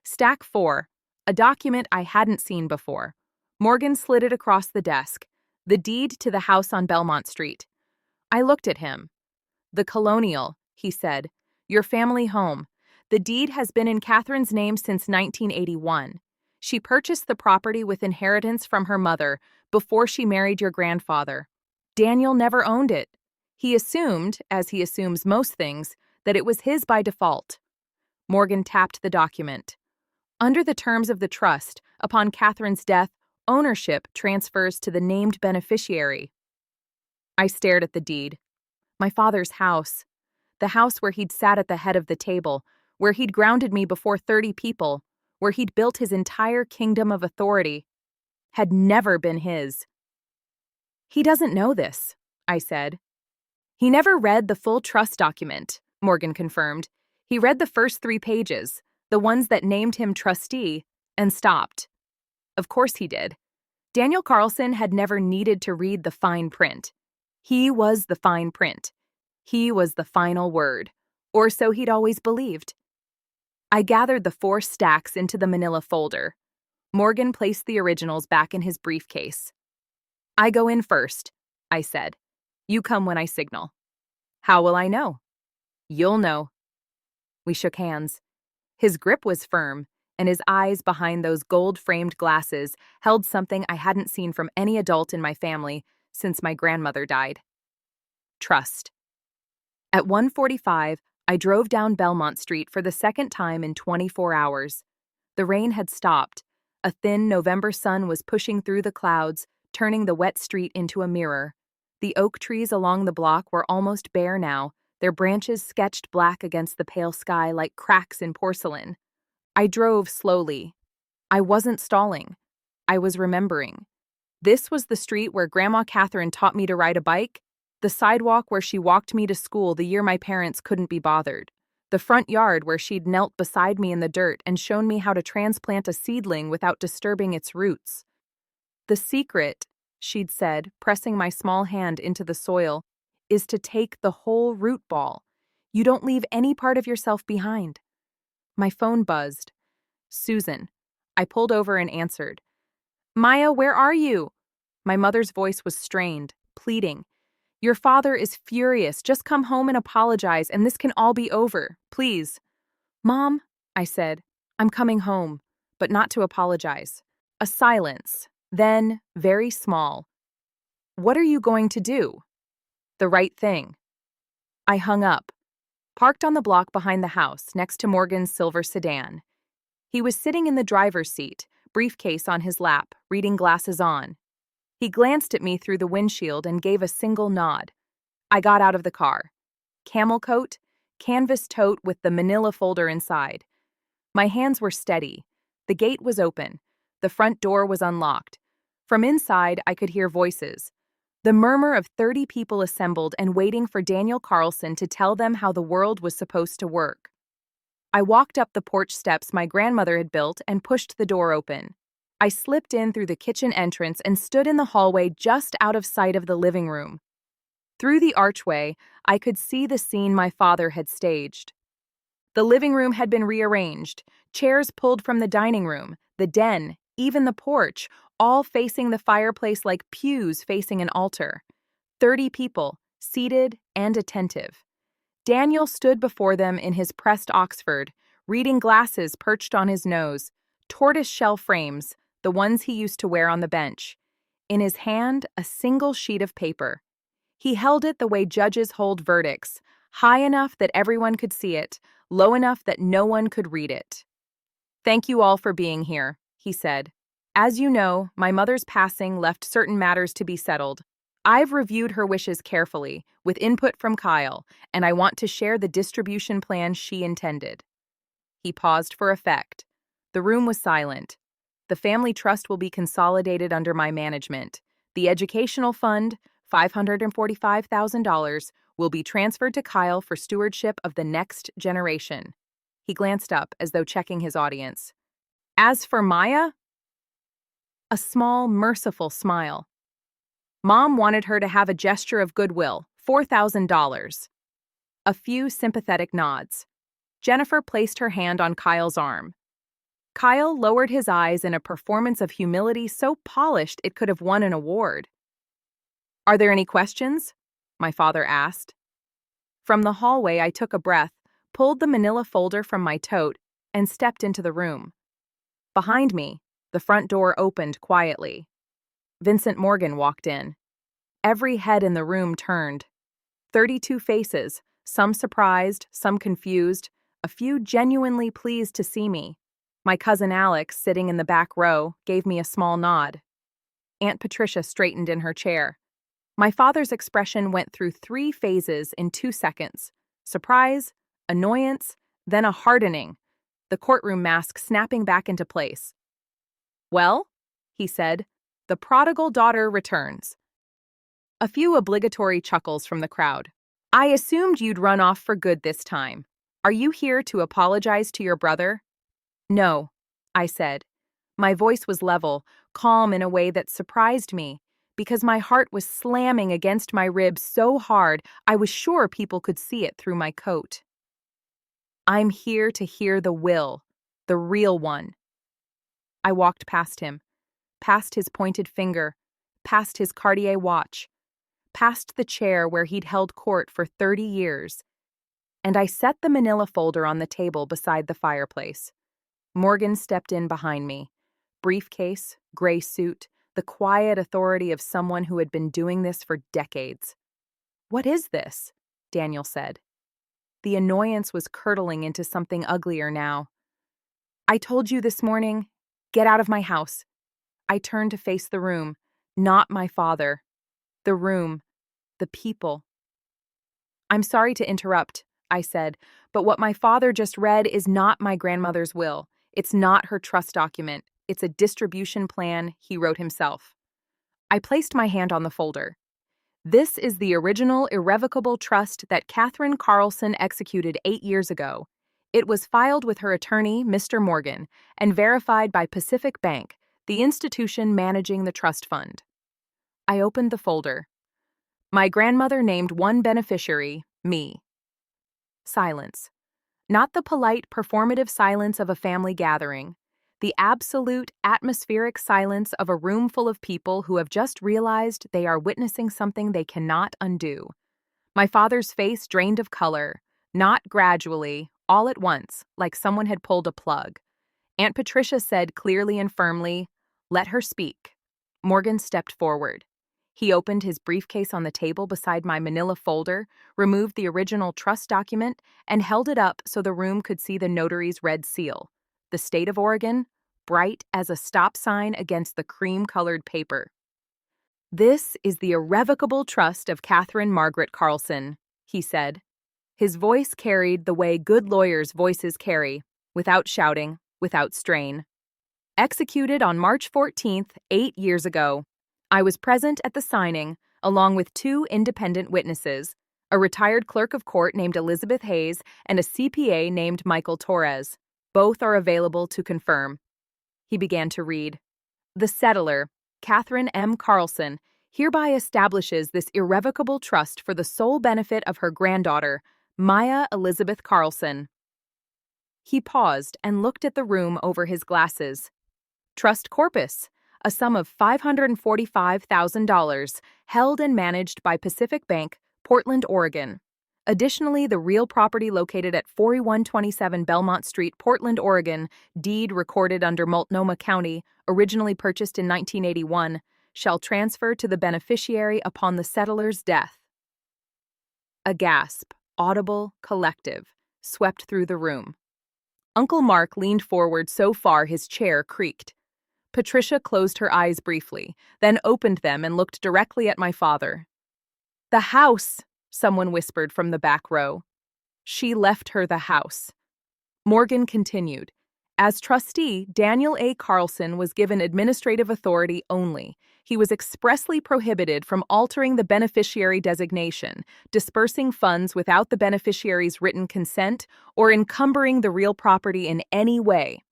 Stack 4. A document I hadn't seen before. Morgan slid it across the desk. The deed to the house on Belmont Street. I looked at him. "The Colonial," he said. "Your family home. The deed has been in Catherine's name since 1981. She purchased the property with inheritance from her mother before she married your grandfather. Daniel never owned it. He assumed, as he assumes most things, that it was his by default." Morgan tapped the document. "Under the terms of the trust, upon Catherine's death, ownership transfers to the named beneficiary." I stared at the deed. My father's house. The house where he'd sat at the head of the table, where he'd grounded me before 30 people, where he'd built his entire kingdom of authority, had never been his. "He doesn't know this," I said. "He never read the full trust document," Morgan confirmed. "He read the first 3 pages, the ones that named him trustee, and stopped." Of course he did. Daniel Carlson had never needed to read the fine print. He was the fine print. He was the final word, or so he'd always believed. I gathered the 4 stacks into the manila folder. Morgan placed the originals back in his briefcase. "I go in first," I said. "You come when I signal." "How will I know?" "You'll know." We shook hands. His grip was firm, and his eyes behind those gold-framed glasses held something I hadn't seen from any adult in my family since my grandmother died. Trust. At 1:45, I drove down Belmont Street for the second time in 24 hours. The rain had stopped. A thin November sun was pushing through the clouds, turning the wet street into a mirror. The oak trees along the block were almost bare now, their branches sketched black against the pale sky like cracks in porcelain. I drove slowly. I wasn't stalling. I was remembering. This was the street where Grandma Catherine taught me to ride a bike, the sidewalk where she walked me to school the year my parents couldn't be bothered, the front yard where she'd knelt beside me in the dirt and shown me how to transplant a seedling without disturbing its roots. "The secret," she'd said, pressing my small hand into the soil, "is to take the whole root ball. You don't leave any part of yourself behind." My phone buzzed. Susan. I pulled over and answered. "Maya, where are you?" My mother's voice was strained, pleading. "Your father is furious. Just come home and apologize, and this can all be over. Please." "Mom," I said, "I'm coming home, but not to apologize." A silence, then, very small. "What are you going to do?" "The right thing." I hung up. Parked on the block behind the house, next to Morgan's silver sedan. He was sitting in the driver's seat, briefcase on his lap, reading glasses on. He glanced at me through the windshield and gave a single nod. I got out of the car. Camel coat, canvas tote with the manila folder inside. My hands were steady. The gate was open. The front door was unlocked. From inside, I could hear voices. The murmur of 30 people assembled and waiting for Daniel Carlson to tell them how the world was supposed to work. I walked up the porch steps my grandmother had built and pushed the door open. I slipped in through the kitchen entrance and stood in the hallway just out of sight of the living room. Through the archway, I could see the scene my father had staged. The living room had been rearranged, chairs pulled from the dining room, the den, even the porch, all facing the fireplace like pews facing an altar. 30 people, seated and attentive. Daniel stood before them in his pressed Oxford, reading glasses perched on his nose, tortoise-shell frames, the ones he used to wear on the bench. In his hand, a single sheet of paper. He held it the way judges hold verdicts, high enough that everyone could see it, low enough that no one could read it. "Thank you all for being here," he said. "As you know, my mother's passing left certain matters to be settled. I've reviewed her wishes carefully, with input from Kyle, and I want to share the distribution plan she intended." He paused for effect. The room was silent. "The family trust will be consolidated under my management. The educational fund, $545,000, will be transferred to Kyle for stewardship of the next generation." He glanced up as though checking his audience. "As for Maya?" A small, merciful smile. "Mom wanted her to have a gesture of goodwill, $4,000. A few sympathetic nods. Jennifer placed her hand on Kyle's arm. Kyle lowered his eyes in a performance of humility so polished it could have won an award. "Are there any questions?" my father asked. From the hallway, I took a breath, pulled the manila folder from my tote, and stepped into the room. Behind me, the front door opened quietly. Vincent Morgan walked in. Every head in the room turned. 32 faces, some surprised, some confused, a few genuinely pleased to see me. My cousin Alex, sitting in the back row, gave me a small nod. Aunt Patricia straightened in her chair. My father's expression went through 3 phases in 2 seconds: surprise, annoyance, then a hardening, the courtroom mask snapping back into place. "Well," he said, "the prodigal daughter returns." A few obligatory chuckles from the crowd. "I assumed you'd run off for good this time. Are you here to apologize to your brother?" "No," I said. My voice was level, calm in a way that surprised me, because my heart was slamming against my ribs so hard I was sure people could see it through my coat. "I'm here to hear the will, the real one." I walked past him, past his pointed finger, past his Cartier watch, past the chair where he'd held court for 30 years, and I set the manila folder on the table beside the fireplace. Morgan stepped in behind me. Briefcase, gray suit, the quiet authority of someone who had been doing this for decades. "What is this?" Daniel said. The annoyance was curdling into something uglier now. "I told you this morning, get out of my house." I turned to face the room, not my father. The room, the people. "I'm sorry to interrupt," I said, "but what my father just read is not my grandmother's will. It's not her trust document. It's a distribution plan he wrote himself." I placed my hand on the folder. "This is the original irrevocable trust that Catherine Carlson executed 8 years ago. It was filed with her attorney, Mr. Morgan, and verified by Pacific Bank, the institution managing the trust fund." I opened the folder. My grandmother named one beneficiary, me. Silence. Not the polite, performative silence of a family gathering. The absolute, atmospheric silence of a room full of people who have just realized they are witnessing something they cannot undo. My father's face drained of color, not gradually, all at once, like someone had pulled a plug. Aunt Patricia said clearly and firmly, "Let her speak." Morgan stepped forward. He opened his briefcase on the table beside my manila folder, removed the original trust document, and held it up so the room could see the notary's red seal. The state of Oregon, bright as a stop sign against the cream-colored paper. "This is the irrevocable trust of Catherine Margaret Carlson," he said. His voice carried the way good lawyers' voices carry, without shouting, without strain. "Executed on March 14th, 8 years ago. I was present at the signing, along with 2 independent witnesses, a retired clerk of court named Elizabeth Hayes, and a CPA named Michael Torres. Both are available to confirm. He began to read. The settlor, Catherine M. Carlson, hereby establishes this irrevocable trust for the sole benefit of her granddaughter, Maya Elizabeth Carlson. He paused and looked at the room over his glasses. Trust corpus, a sum of $545,000, held and managed by Pacific Bank, Portland, Oregon. Additionally, the real property located at 4127 Belmont Street, Portland, Oregon, deed recorded under Multnomah County, originally purchased in 1981, shall transfer to the beneficiary upon the settlor's death. A gasp, audible, collective, swept through the room. Uncle Mark leaned forward so far his chair creaked. Patricia closed her eyes briefly, then opened them and looked directly at my father. The house, someone whispered from the back row. She left her the house. Morgan continued. As trustee, Daniel A. Carlson was given administrative authority only. He was expressly prohibited from altering the beneficiary designation, dispersing funds without the beneficiary's written consent, or encumbering the real property in any way.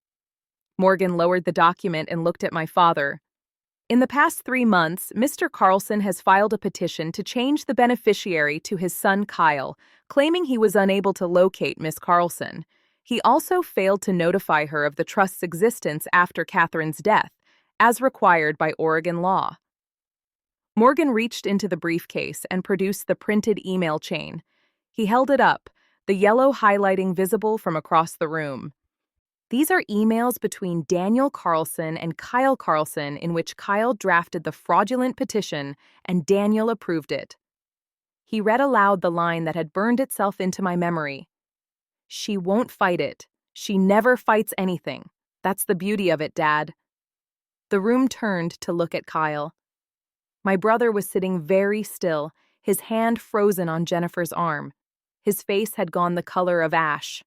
Morgan lowered the document and looked at my father. In the past 3 months, Mr. Carlson has filed a petition to change the beneficiary to his son Kyle, claiming he was unable to locate Miss Carlson. He also failed to notify her of the trust's existence after Catherine's death, as required by Oregon law. Morgan reached into the briefcase and produced the printed email chain. He held it up, the yellow highlighting visible from across the room. These are emails between Daniel Carlson and Kyle Carlson in which Kyle drafted the fraudulent petition and Daniel approved it. He read aloud the line that had burned itself into my memory. She won't fight it. She never fights anything. That's the beauty of it, Dad. The room turned to look at Kyle. My brother was sitting very still, his hand frozen on Jennifer's arm. His face had gone the color of ash.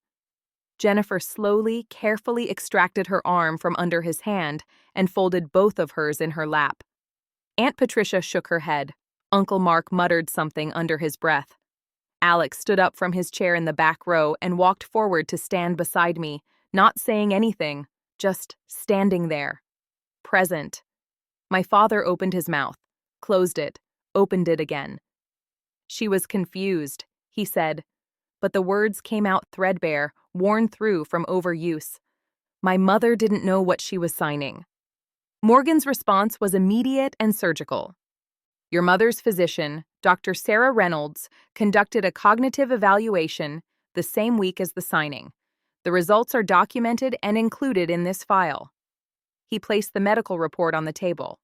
Jennifer slowly, carefully extracted her arm from under his hand and folded both of hers in her lap. Aunt Patricia shook her head. Uncle Mark muttered something under his breath. Alex stood up from his chair in the back row and walked forward to stand beside me, not saying anything, just standing there. Present. My father opened his mouth, closed it, opened it again. She was confused, he said, but the words came out threadbare, worn through from overuse. My mother didn't know what she was signing. Morgan's response was immediate and surgical. Your mother's physician, Dr. Sarah Reynolds, conducted a cognitive evaluation the same week as the signing. The results are documented and included in this file. He placed the medical report on the table.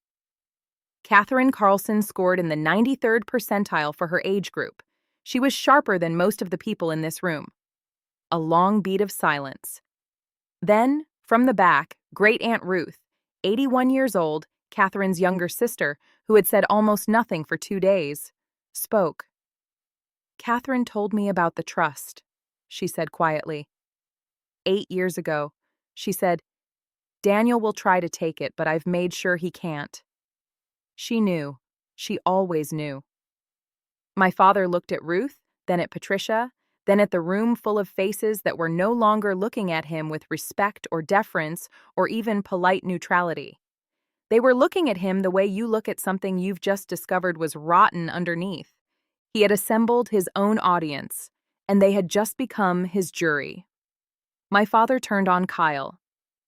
Catherine Carlson scored in the 93rd percentile for her age group. She was sharper than most of the people in this room. A long beat of silence. Then, from the back, Great Aunt Ruth, 81 years old, Catherine's younger sister, who had said almost nothing for 2 days, spoke. Catherine told me about the trust, she said quietly. 8 years ago, she said, Daniel will try to take it, but I've made sure he can't. She knew. She always knew. My father looked at Ruth, then at Patricia, then at the room full of faces that were no longer looking at him with respect or deference or even polite neutrality. They were looking at him the way you look at something you've just discovered was rotten underneath. He had assembled his own audience, and they had just become his jury. My father turned on Kyle.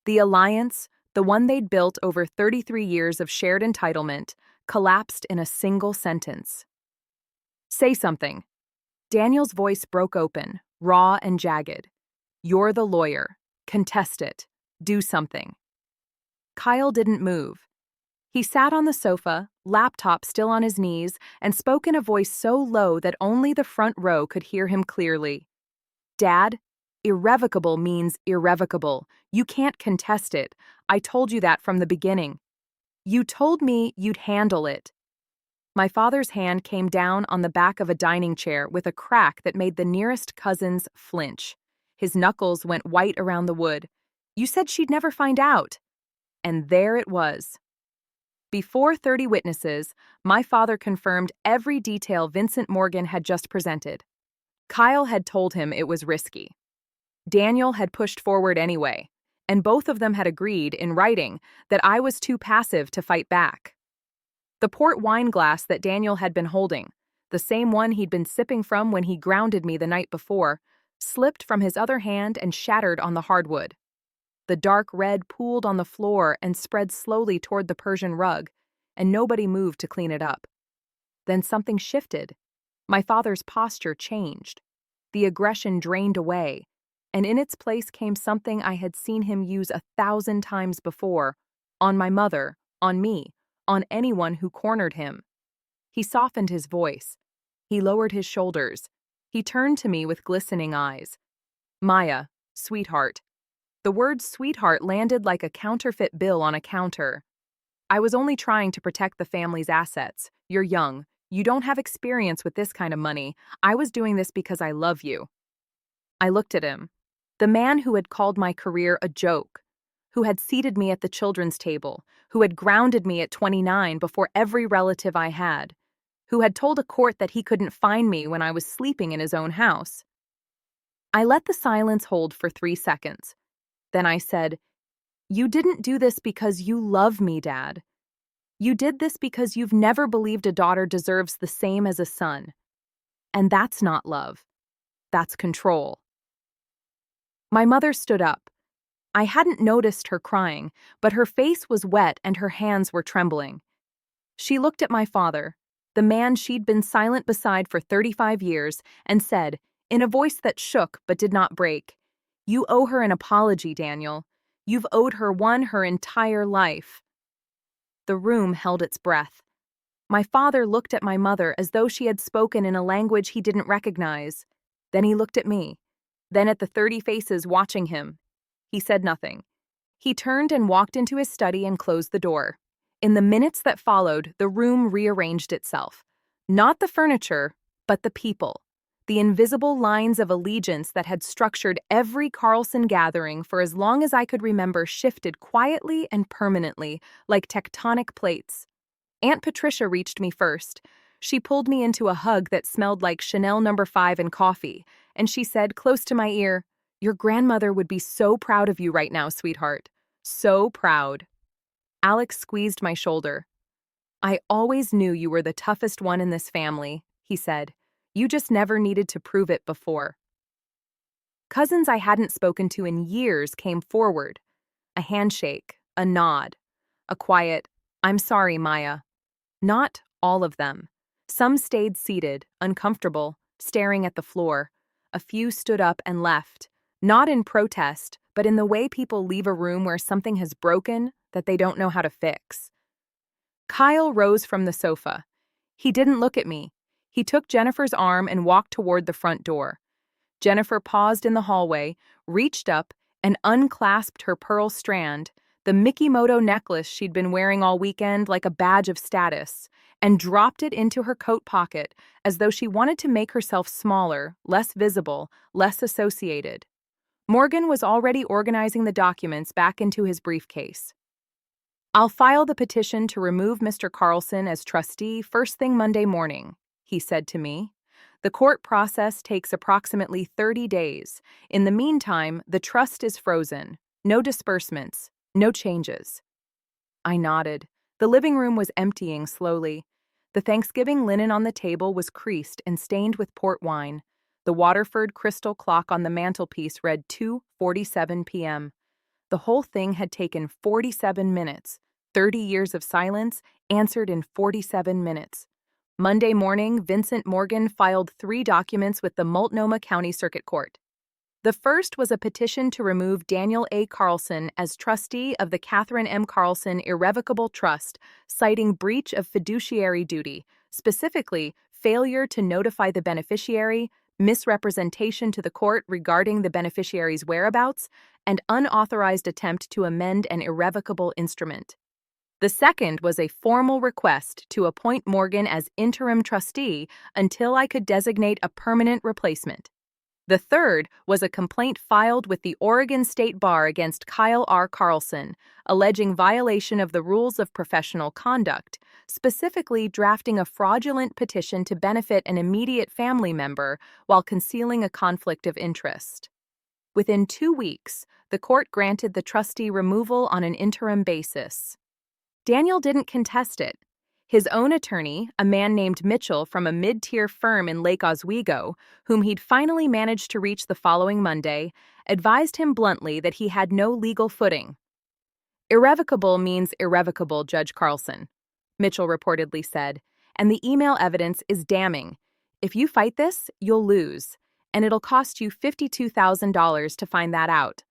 The alliance, the one they'd built over 33 years of shared entitlement, collapsed in a single sentence. Say something. Daniel's voice broke open, raw and jagged. You're the lawyer. Contest it. Do something. Kyle didn't move. He sat on the sofa, laptop still on his knees, and spoke in a voice so low that only the front row could hear him clearly. Dad, irrevocable means irrevocable. You can't contest it. I told you that from the beginning. You told me you'd handle it. My father's hand came down on the back of a dining chair with a crack that made the nearest cousins flinch. His knuckles went white around the wood. You said she'd never find out. And there it was. Before 30 witnesses, my father confirmed every detail Vincent Morgan had just presented. Kyle had told him it was risky. Daniel had pushed forward anyway, and both of them had agreed, in writing, that I was too passive to fight back. The port wine glass that Daniel had been holding, the same one he'd been sipping from when he grounded me the night before, slipped from his other hand and shattered on the hardwood. The dark red pooled on the floor and spread slowly toward the Persian rug, and nobody moved to clean it up. Then something shifted. My father's posture changed. The aggression drained away, and in its place came something I had seen him use 1,000 times before, on my mother, on me, on anyone who cornered him. He softened his voice. He lowered his shoulders. He turned to me with glistening eyes. "Maya, sweetheart." The word sweetheart landed like a counterfeit bill on a counter. "I was only trying to protect the family's assets. You're young. You don't have experience with this kind of money. I was doing this because I love you." I looked at him. The man who had called my career a joke, who had seated me at the children's table, who had grounded me at 29 before every relative I had, who had told a court that he couldn't find me when I was sleeping in his own house. I let the silence hold for 3 seconds. Then I said, "You didn't do this because you love me, Dad. You did this because you've never believed a daughter deserves the same as a son. And that's not love. That's control." My mother stood up. I hadn't noticed her crying, but her face was wet and her hands were trembling. She looked at my father, the man she'd been silent beside for 35 years, and said, in a voice that shook but did not break, "You owe her an apology, Daniel. You've owed her one her entire life." The room held its breath. My father looked at my mother as though she had spoken in a language he didn't recognize. Then he looked at me, then at the 30 faces watching him. He said nothing. He turned and walked into his study and closed the door. In the minutes that followed, the room rearranged itself. Not the furniture, but the people. The invisible lines of allegiance that had structured every Carlson gathering for as long as I could remember shifted quietly and permanently, like tectonic plates. Aunt Patricia reached me first. She pulled me into a hug that smelled like Chanel No. 5 and coffee, and she said, close to my ear, "Your grandmother would be so proud of you right now, sweetheart. So proud." Alex squeezed my shoulder. "I always knew you were the toughest one in this family," he said. "You just never needed to prove it before." Cousins I hadn't spoken to in years came forward. A handshake, a nod, a quiet, "I'm sorry, Maya." Not all of them. Some stayed seated, uncomfortable, staring at the floor. A few stood up and left, not in protest, but in the way people leave a room where something has broken that they don't know how to fix. Kyle rose from the sofa. He didn't look at me. He took Jennifer's arm and walked toward the front door. Jennifer paused in the hallway, reached up, and unclasped her pearl strand, the Mikimoto necklace she'd been wearing all weekend like a badge of status, and dropped it into her coat pocket as though she wanted to make herself smaller, less visible, less associated. Morgan was already organizing the documents back into his briefcase. "I'll file the petition to remove Mr. Carlson as trustee first thing Monday morning," he said to me. "The court process takes approximately 30 days. In the meantime, the trust is frozen. No disbursements, no changes." I nodded. The living room was emptying slowly. The Thanksgiving linen on the table was creased and stained with port wine. The Waterford crystal clock on the mantelpiece read 2:47 p.m. The whole thing had taken 47 minutes. 30 years of silence answered in 47 minutes. Monday morning, Vincent Morgan filed 3 documents with the Multnomah County Circuit Court. The first was a petition to remove Daniel A. Carlson as trustee of the Catherine M. Carlson Irrevocable Trust, citing breach of fiduciary duty, specifically failure to notify the beneficiary, misrepresentation to the court regarding the beneficiary's whereabouts, and unauthorized attempt to amend an irrevocable instrument. The second was a formal request to appoint Morgan as interim trustee until I could designate a permanent replacement. The third was a complaint filed with the Oregon State Bar against Kyle R. Carlson, alleging violation of the rules of professional conduct, specifically drafting a fraudulent petition to benefit an immediate family member while concealing a conflict of interest. Within 2 weeks, the court granted the trustee removal on an interim basis. Daniel didn't contest it. His own attorney, a man named Mitchell from a mid-tier firm in Lake Oswego, whom he'd finally managed to reach the following Monday, advised him bluntly that he had no legal footing. "Irrevocable means irrevocable, Judge Carlson," Mitchell reportedly said, "and the email evidence is damning. If you fight this, you'll lose, and it'll cost you $52,000 to find that out."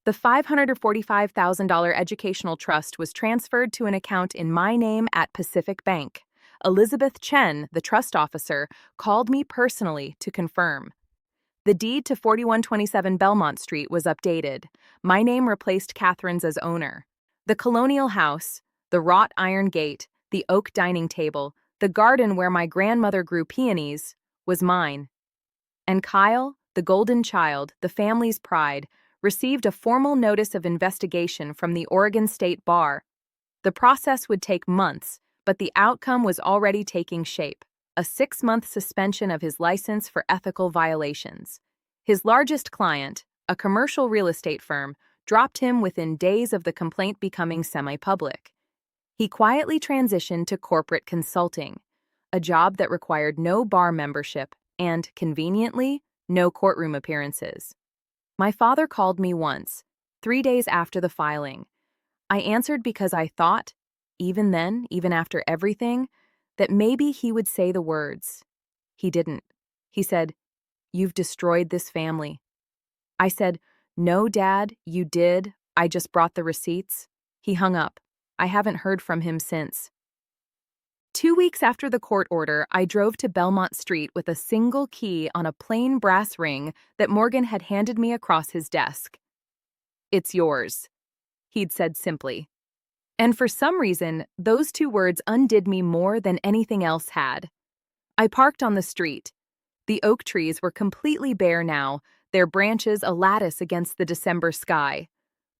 The $545,000 educational trust was transferred to an account in my name at Pacific Bank. Elizabeth Chen, the trust officer, called me personally to confirm. The deed to 4127 Belmont Street was updated. My name replaced Catherine's as owner. The colonial house, the wrought iron gate, the oak dining table, the garden where my grandmother grew peonies, was mine. And Kyle, the golden child, the family's pride, received a formal notice of investigation from the Oregon State Bar. The process would take months, but the outcome was already taking shape: a 6-month suspension of his license for ethical violations. His largest client, a commercial real estate firm, dropped him within days of the complaint becoming semi-public. He quietly transitioned to corporate consulting, a job that required no bar membership and, conveniently, no courtroom appearances. My father called me once, 3 days after the filing. I answered because I thought, even then, even after everything, that maybe he would say the words. He didn't. He said, "You've destroyed this family." I said, "No, Dad, you did. I just brought the receipts." He hung up. I haven't heard from him since. 2 weeks after the court order, I drove to Belmont Street with a single key on a plain brass ring that Morgan had handed me across his desk. "It's yours," he'd said simply. And for some reason, those 2 words undid me more than anything else had. I parked on the street. The oak trees were completely bare now, their branches a lattice against the December sky.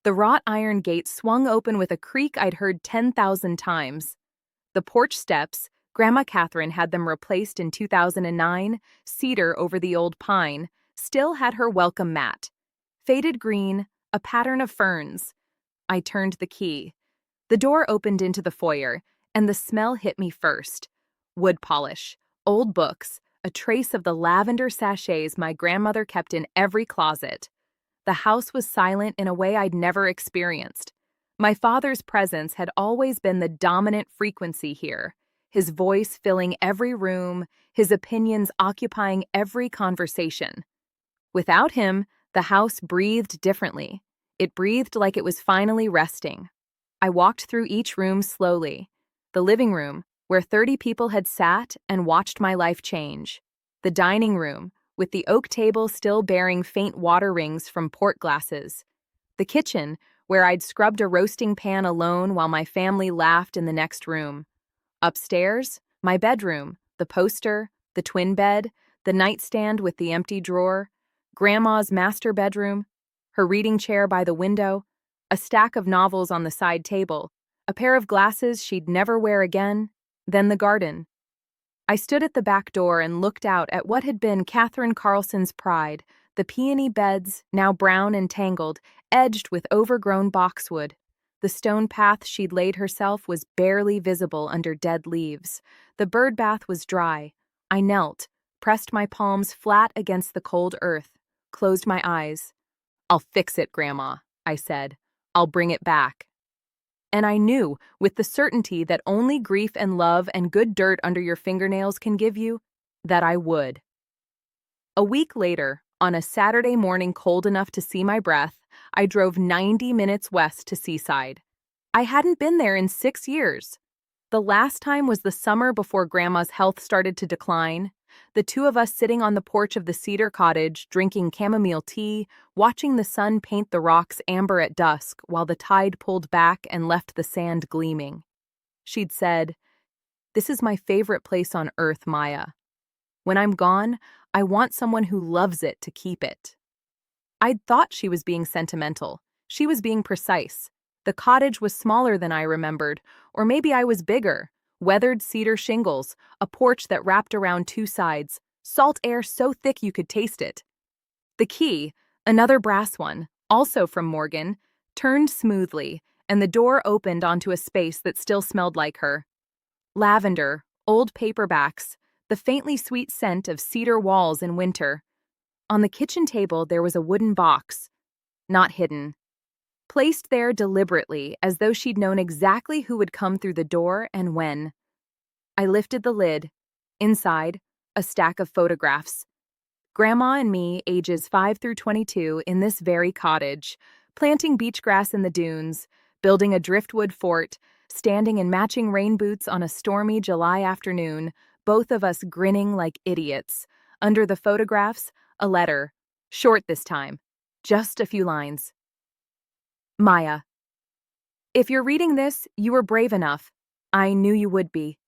The wrought iron gate swung open with a creak I'd heard 10,000 times. The porch steps, Grandma Catherine had them replaced in 2009, cedar over the old pine, still had her welcome mat. Faded green, a pattern of ferns. I turned the key. The door opened into the foyer, and the smell hit me first. Wood polish, old books, a trace of the lavender sachets my grandmother kept in every closet. The house was silent in a way I'd never experienced. My father's presence had always been the dominant frequency here, his voice filling every room, his opinions occupying every conversation. Without him, the house breathed differently. It breathed like it was finally resting. I walked through each room slowly. The living room, where 30 people had sat and watched my life change. The dining room, with the oak table still bearing faint water rings from port glasses. The kitchen, where I'd scrubbed a roasting pan alone while my family laughed in the next room. Upstairs, my bedroom, the poster, the twin bed, the nightstand with the empty drawer, Grandma's master bedroom, her reading chair by the window, a stack of novels on the side table, a pair of glasses she'd never wear again, then the garden. I stood at the back door and looked out at what had been Catherine Carlson's pride, the peony beds, now brown and tangled, edged with overgrown boxwood. The stone path she'd laid herself was barely visible under dead leaves. The bird bath was dry. I knelt, pressed my palms flat against the cold earth, closed my eyes. "I'll fix it, Grandma," I said. "I'll bring it back." And I knew, with the certainty that only grief and love and good dirt under your fingernails can give you, that I would. A week later, on a Saturday morning cold enough to see my breath, I drove 90 minutes west to Seaside. I hadn't been there in 6 years. The last time was the summer before Grandma's health started to decline. The 2 of us sitting on the porch of the cedar cottage, drinking chamomile tea, watching the sun paint the rocks amber at dusk while the tide pulled back and left the sand gleaming. She'd said, "This is my favorite place on earth, Maya. When I'm gone, I want someone who loves it to keep it. I'd thought she was being sentimental. She was being precise. The cottage was smaller than I remembered, or maybe I was bigger. Weathered cedar shingles, a porch that wrapped around two sides, salt air so thick you could taste it. The key, another brass one, also from Morgan, turned smoothly, and the door opened onto a space that still smelled like her. Lavender, old paperbacks, the faintly sweet scent of cedar walls in winter. On the kitchen table there was a wooden box, not hidden. Placed there deliberately, as though she'd known exactly who would come through the door and when. I lifted the lid. Inside, a stack of photographs. Grandma and me, ages 5 through 22, in this very cottage, planting beach grass in the dunes, building a driftwood fort, standing in matching rain boots on a stormy July afternoon, both of us grinning like idiots. Under the photographs, a letter. Short this time. Just a few lines. Maya. If you're reading this, you were brave enough. I knew you would be.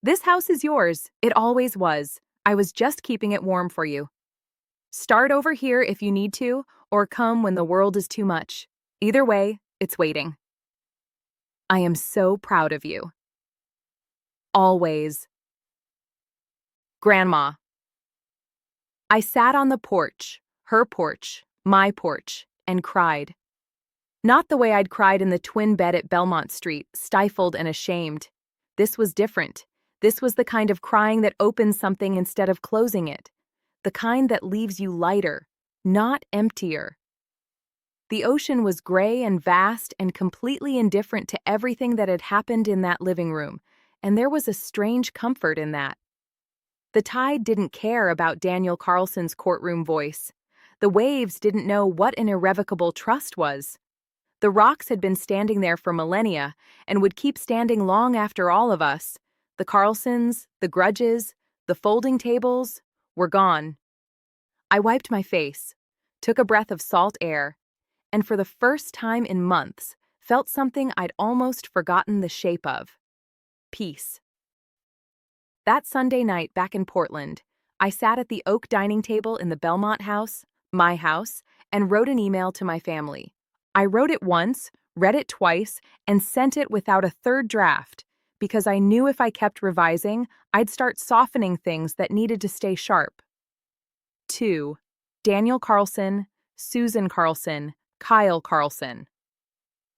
This house is yours. It always was. I was just keeping it warm for you. Start over here if you need to, or come when the world is too much. Either way, it's waiting. I am so proud of you. Always. Grandma. I sat on the porch, her porch, my porch, and cried. Not the way I'd cried in the twin bed at Belmont Street, stifled and ashamed. This was different. This was the kind of crying that opens something instead of closing it. The kind that leaves you lighter, not emptier. The ocean was gray and vast and completely indifferent to everything that had happened in that living room, and there was a strange comfort in that. The tide didn't care about Daniel Carlson's courtroom voice. The waves didn't know what an irrevocable trust was. The rocks had been standing there for millennia and would keep standing long after all of us. The Carlsons, the grudges, the folding tables were gone. I wiped my face, took a breath of salt air, and for the first time in months, felt something I'd almost forgotten the shape of. Peace. That Sunday night back in Portland, I sat at the oak dining table in the Belmont house, my house, and wrote an email to my family. I wrote it once, read it twice, and sent it without a third draft, because I knew if I kept revising, I'd start softening things that needed to stay sharp. 2. Daniel Carlson, Susan Carlson, Kyle Carlson.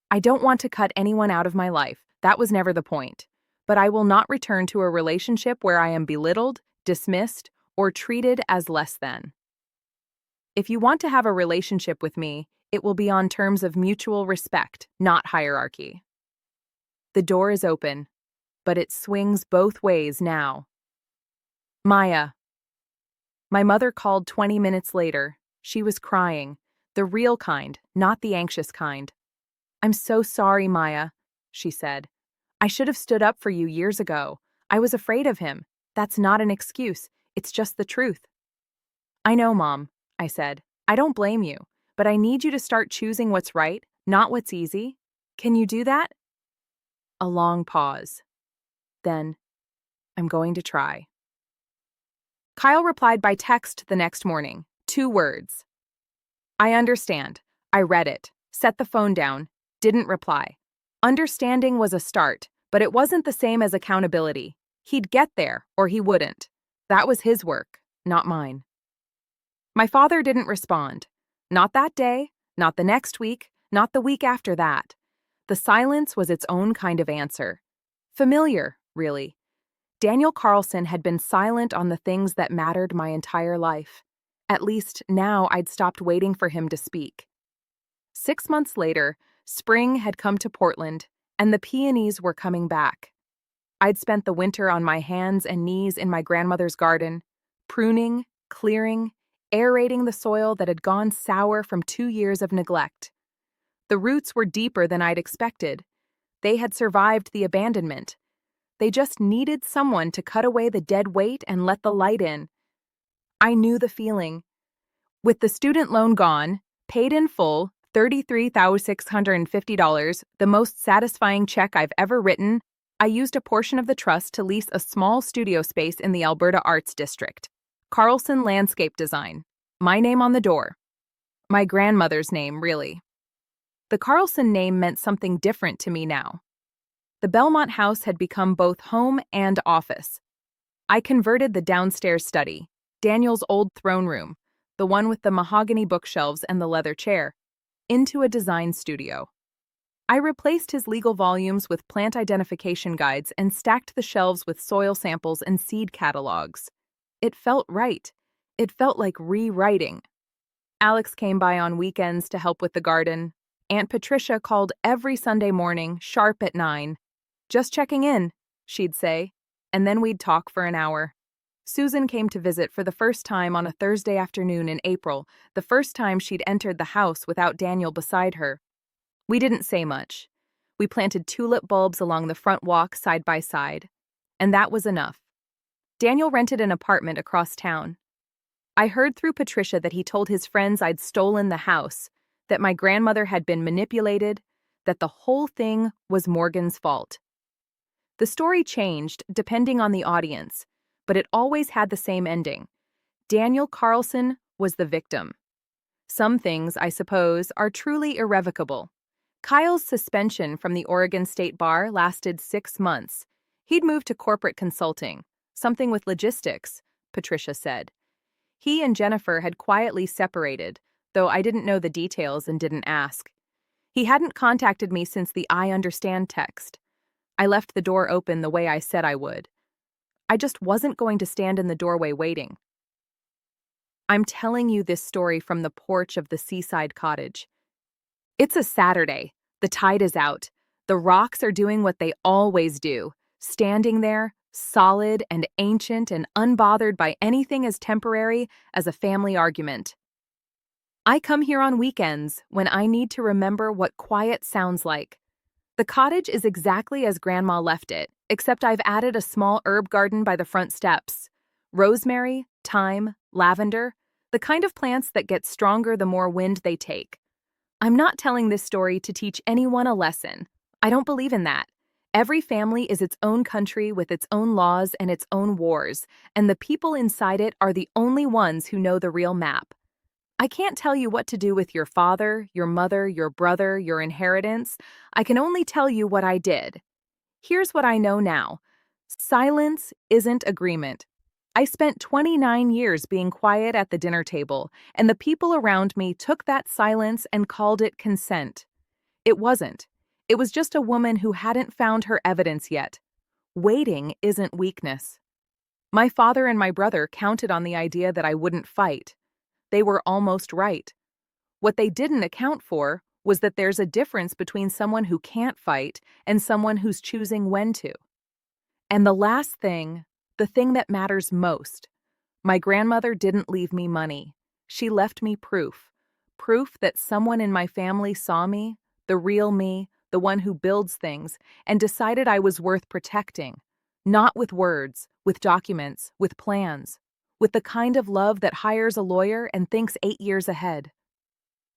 I don't want to cut anyone out of my life. That was never the point. But I will not return to a relationship where I am belittled, dismissed, or treated as less than. If you want to have a relationship with me, it will be on terms of mutual respect, not hierarchy. The door is open, but it swings both ways now. Maya. My mother called 20 minutes later. She was crying, the real kind, not the anxious kind. I'm so sorry, Maya, she said. I should have stood up for you years ago. I was afraid of him. That's not an excuse. It's just the truth. I know, Mom, I said. I don't blame you, but I need you to start choosing what's right, not what's easy. Can you do that? A long pause. Then, I'm going to try. Kyle replied by text the next morning. 2 words. I understand. I read it, set the phone down, didn't reply. Understanding was a start, but it wasn't the same as accountability. He'd get there, or he wouldn't. That was his work, not mine. My father didn't respond. Not that day, not the next week, not the week after that. The silence was its own kind of answer. Familiar, really. Daniel Carlson had been silent on the things that mattered my entire life. At least now I'd stopped waiting for him to speak. 6 months later, spring had come to Portland, and the peonies were coming back. I'd spent the winter on my hands and knees in my grandmother's garden, pruning, clearing, aerating the soil that had gone sour from 2 years of neglect. The roots were deeper than I'd expected. They had survived the abandonment. They just needed someone to cut away the dead weight and let the light in. I knew the feeling. With the student loan gone, paid in full, $33,650, the most satisfying check I've ever written, I used a portion of the trust to lease a small studio space in the Alberta Arts District. Carlson Landscape Design. My name on the door. My grandmother's name, really. The Carlson name meant something different to me now. The Belmont house had become both home and office. I converted the downstairs study, Daniel's old throne room, the one with the mahogany bookshelves and the leather chair, into a design studio. I replaced his legal volumes with plant identification guides and stacked the shelves with soil samples and seed catalogs. It felt right. It felt like rewriting. Alex came by on weekends to help with the garden. Aunt Patricia called every Sunday morning, sharp at 9. "Just checking in," she'd say, and then we'd talk for an hour. Susan came to visit for the first time on a Thursday afternoon in April, the first time she'd entered the house without Daniel beside her. We didn't say much. We planted tulip bulbs along the front walk side by side, and that was enough. Daniel rented an apartment across town. I heard through Patricia that he told his friends I'd stolen the house, that my grandmother had been manipulated, that the whole thing was Morgan's fault. The story changed depending on the audience, but it always had the same ending. Daniel Carlson was the victim. Some things, I suppose, are truly irrevocable. Kyle's suspension from the Oregon State Bar lasted 6 months. He'd moved to corporate consulting, something with logistics, Patricia said. He and Jennifer had quietly separated, though I didn't know the details and didn't ask. He hadn't contacted me since the "I understand" text. I left the door open the way I said I would. I just wasn't going to stand in the doorway waiting. I'm telling you this story from the porch of the seaside cottage. It's a Saturday. The tide is out. The rocks are doing what they always do, standing there, solid and ancient and unbothered by anything as temporary as a family argument. I come here on weekends when I need to remember what quiet sounds like. The cottage is exactly as Grandma left it, except I've added a small herb garden by the front steps. Rosemary, thyme, lavender, the kind of plants that get stronger the more wind they take. I'm not telling this story to teach anyone a lesson. I don't believe in that. Every family is its own country with its own laws and its own wars, and the people inside it are the only ones who know the real map. I can't tell you what to do with your father, your mother, your brother, your inheritance. I can only tell you what I did. Here's what I know now. Silence isn't agreement. I spent 29 years being quiet at the dinner table, and the people around me took that silence and called it consent. It wasn't. It was just a woman who hadn't found her evidence yet. Waiting isn't weakness. My father and my brother counted on the idea that I wouldn't fight. They were almost right. What they didn't account for was that there's a difference between someone who can't fight and someone who's choosing when to. And the last thing, the thing that matters most, my grandmother didn't leave me money. She left me proof. Proof that someone in my family saw me, the real me, the one who builds things, and decided I was worth protecting. Not with words, with documents, with plans. With the kind of love that hires a lawyer and thinks 8 years ahead.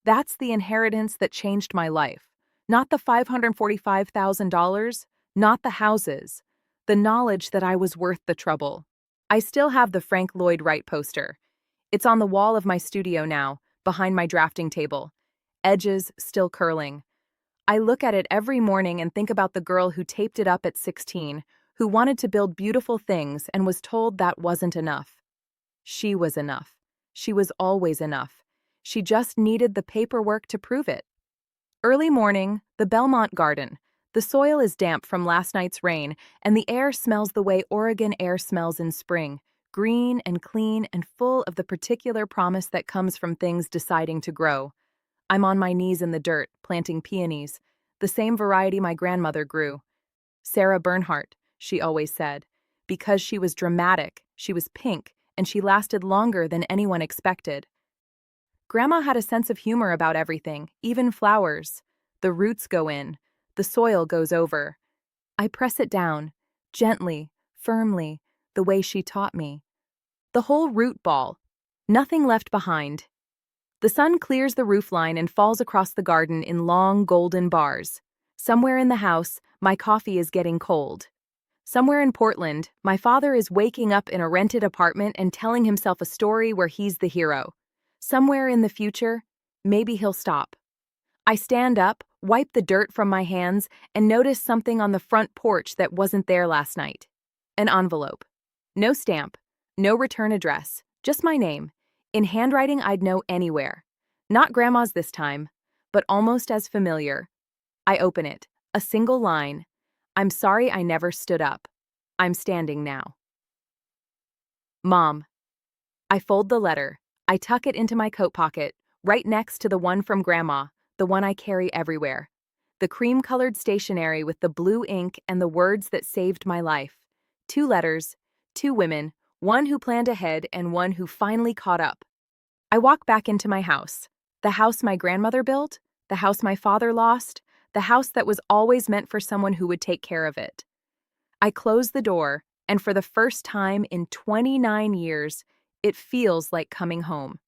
That's the inheritance that changed my life. Not the $545,000, not the houses. The knowledge that I was worth the trouble. I still have the Frank Lloyd Wright poster. It's on the wall of my studio now, behind my drafting table. Edges still curling. I look at it every morning and think about the girl who taped it up at 16, who wanted to build beautiful things and was told that wasn't enough. She was enough. She was always enough. She just needed the paperwork to prove it. Early morning, the Belmont garden. The soil is damp from last night's rain, and the air smells the way Oregon air smells in spring, green and clean and full of the particular promise that comes from things deciding to grow. I'm on my knees in the dirt, planting peonies, the same variety my grandmother grew. Sarah Bernhardt, she always said, because she was dramatic, she was pink, and she lasted longer than anyone expected. Grandma had a sense of humor about everything, even flowers. The roots go in, the soil goes over. I press it down, gently, firmly, the way she taught me. The whole root ball, nothing left behind. The sun clears the roofline and falls across the garden in long golden bars. Somewhere in the house, my coffee is getting cold. Somewhere in Portland, my father is waking up in a rented apartment and telling himself a story where he's the hero. Somewhere in the future, maybe he'll stop. I stand up, wipe the dirt from my hands, and notice something on the front porch that wasn't there last night. An envelope. No stamp, no return address, just my name, in handwriting I'd know anywhere. Not Grandma's this time, but almost as familiar. I open it. A single line. I'm sorry I never stood up. I'm standing now. Mom. I fold the letter. I tuck it into my coat pocket, right next to the one from Grandma, the one I carry everywhere. The cream-colored stationery with the blue ink and the words that saved my life. 2 letters, 2 women, one who planned ahead and one who finally caught up. I walk back into my house. The house my grandmother built, the house my father lost, the house that was always meant for someone who would take care of it. I close the door, and for the first time in 29 years, it feels like coming home.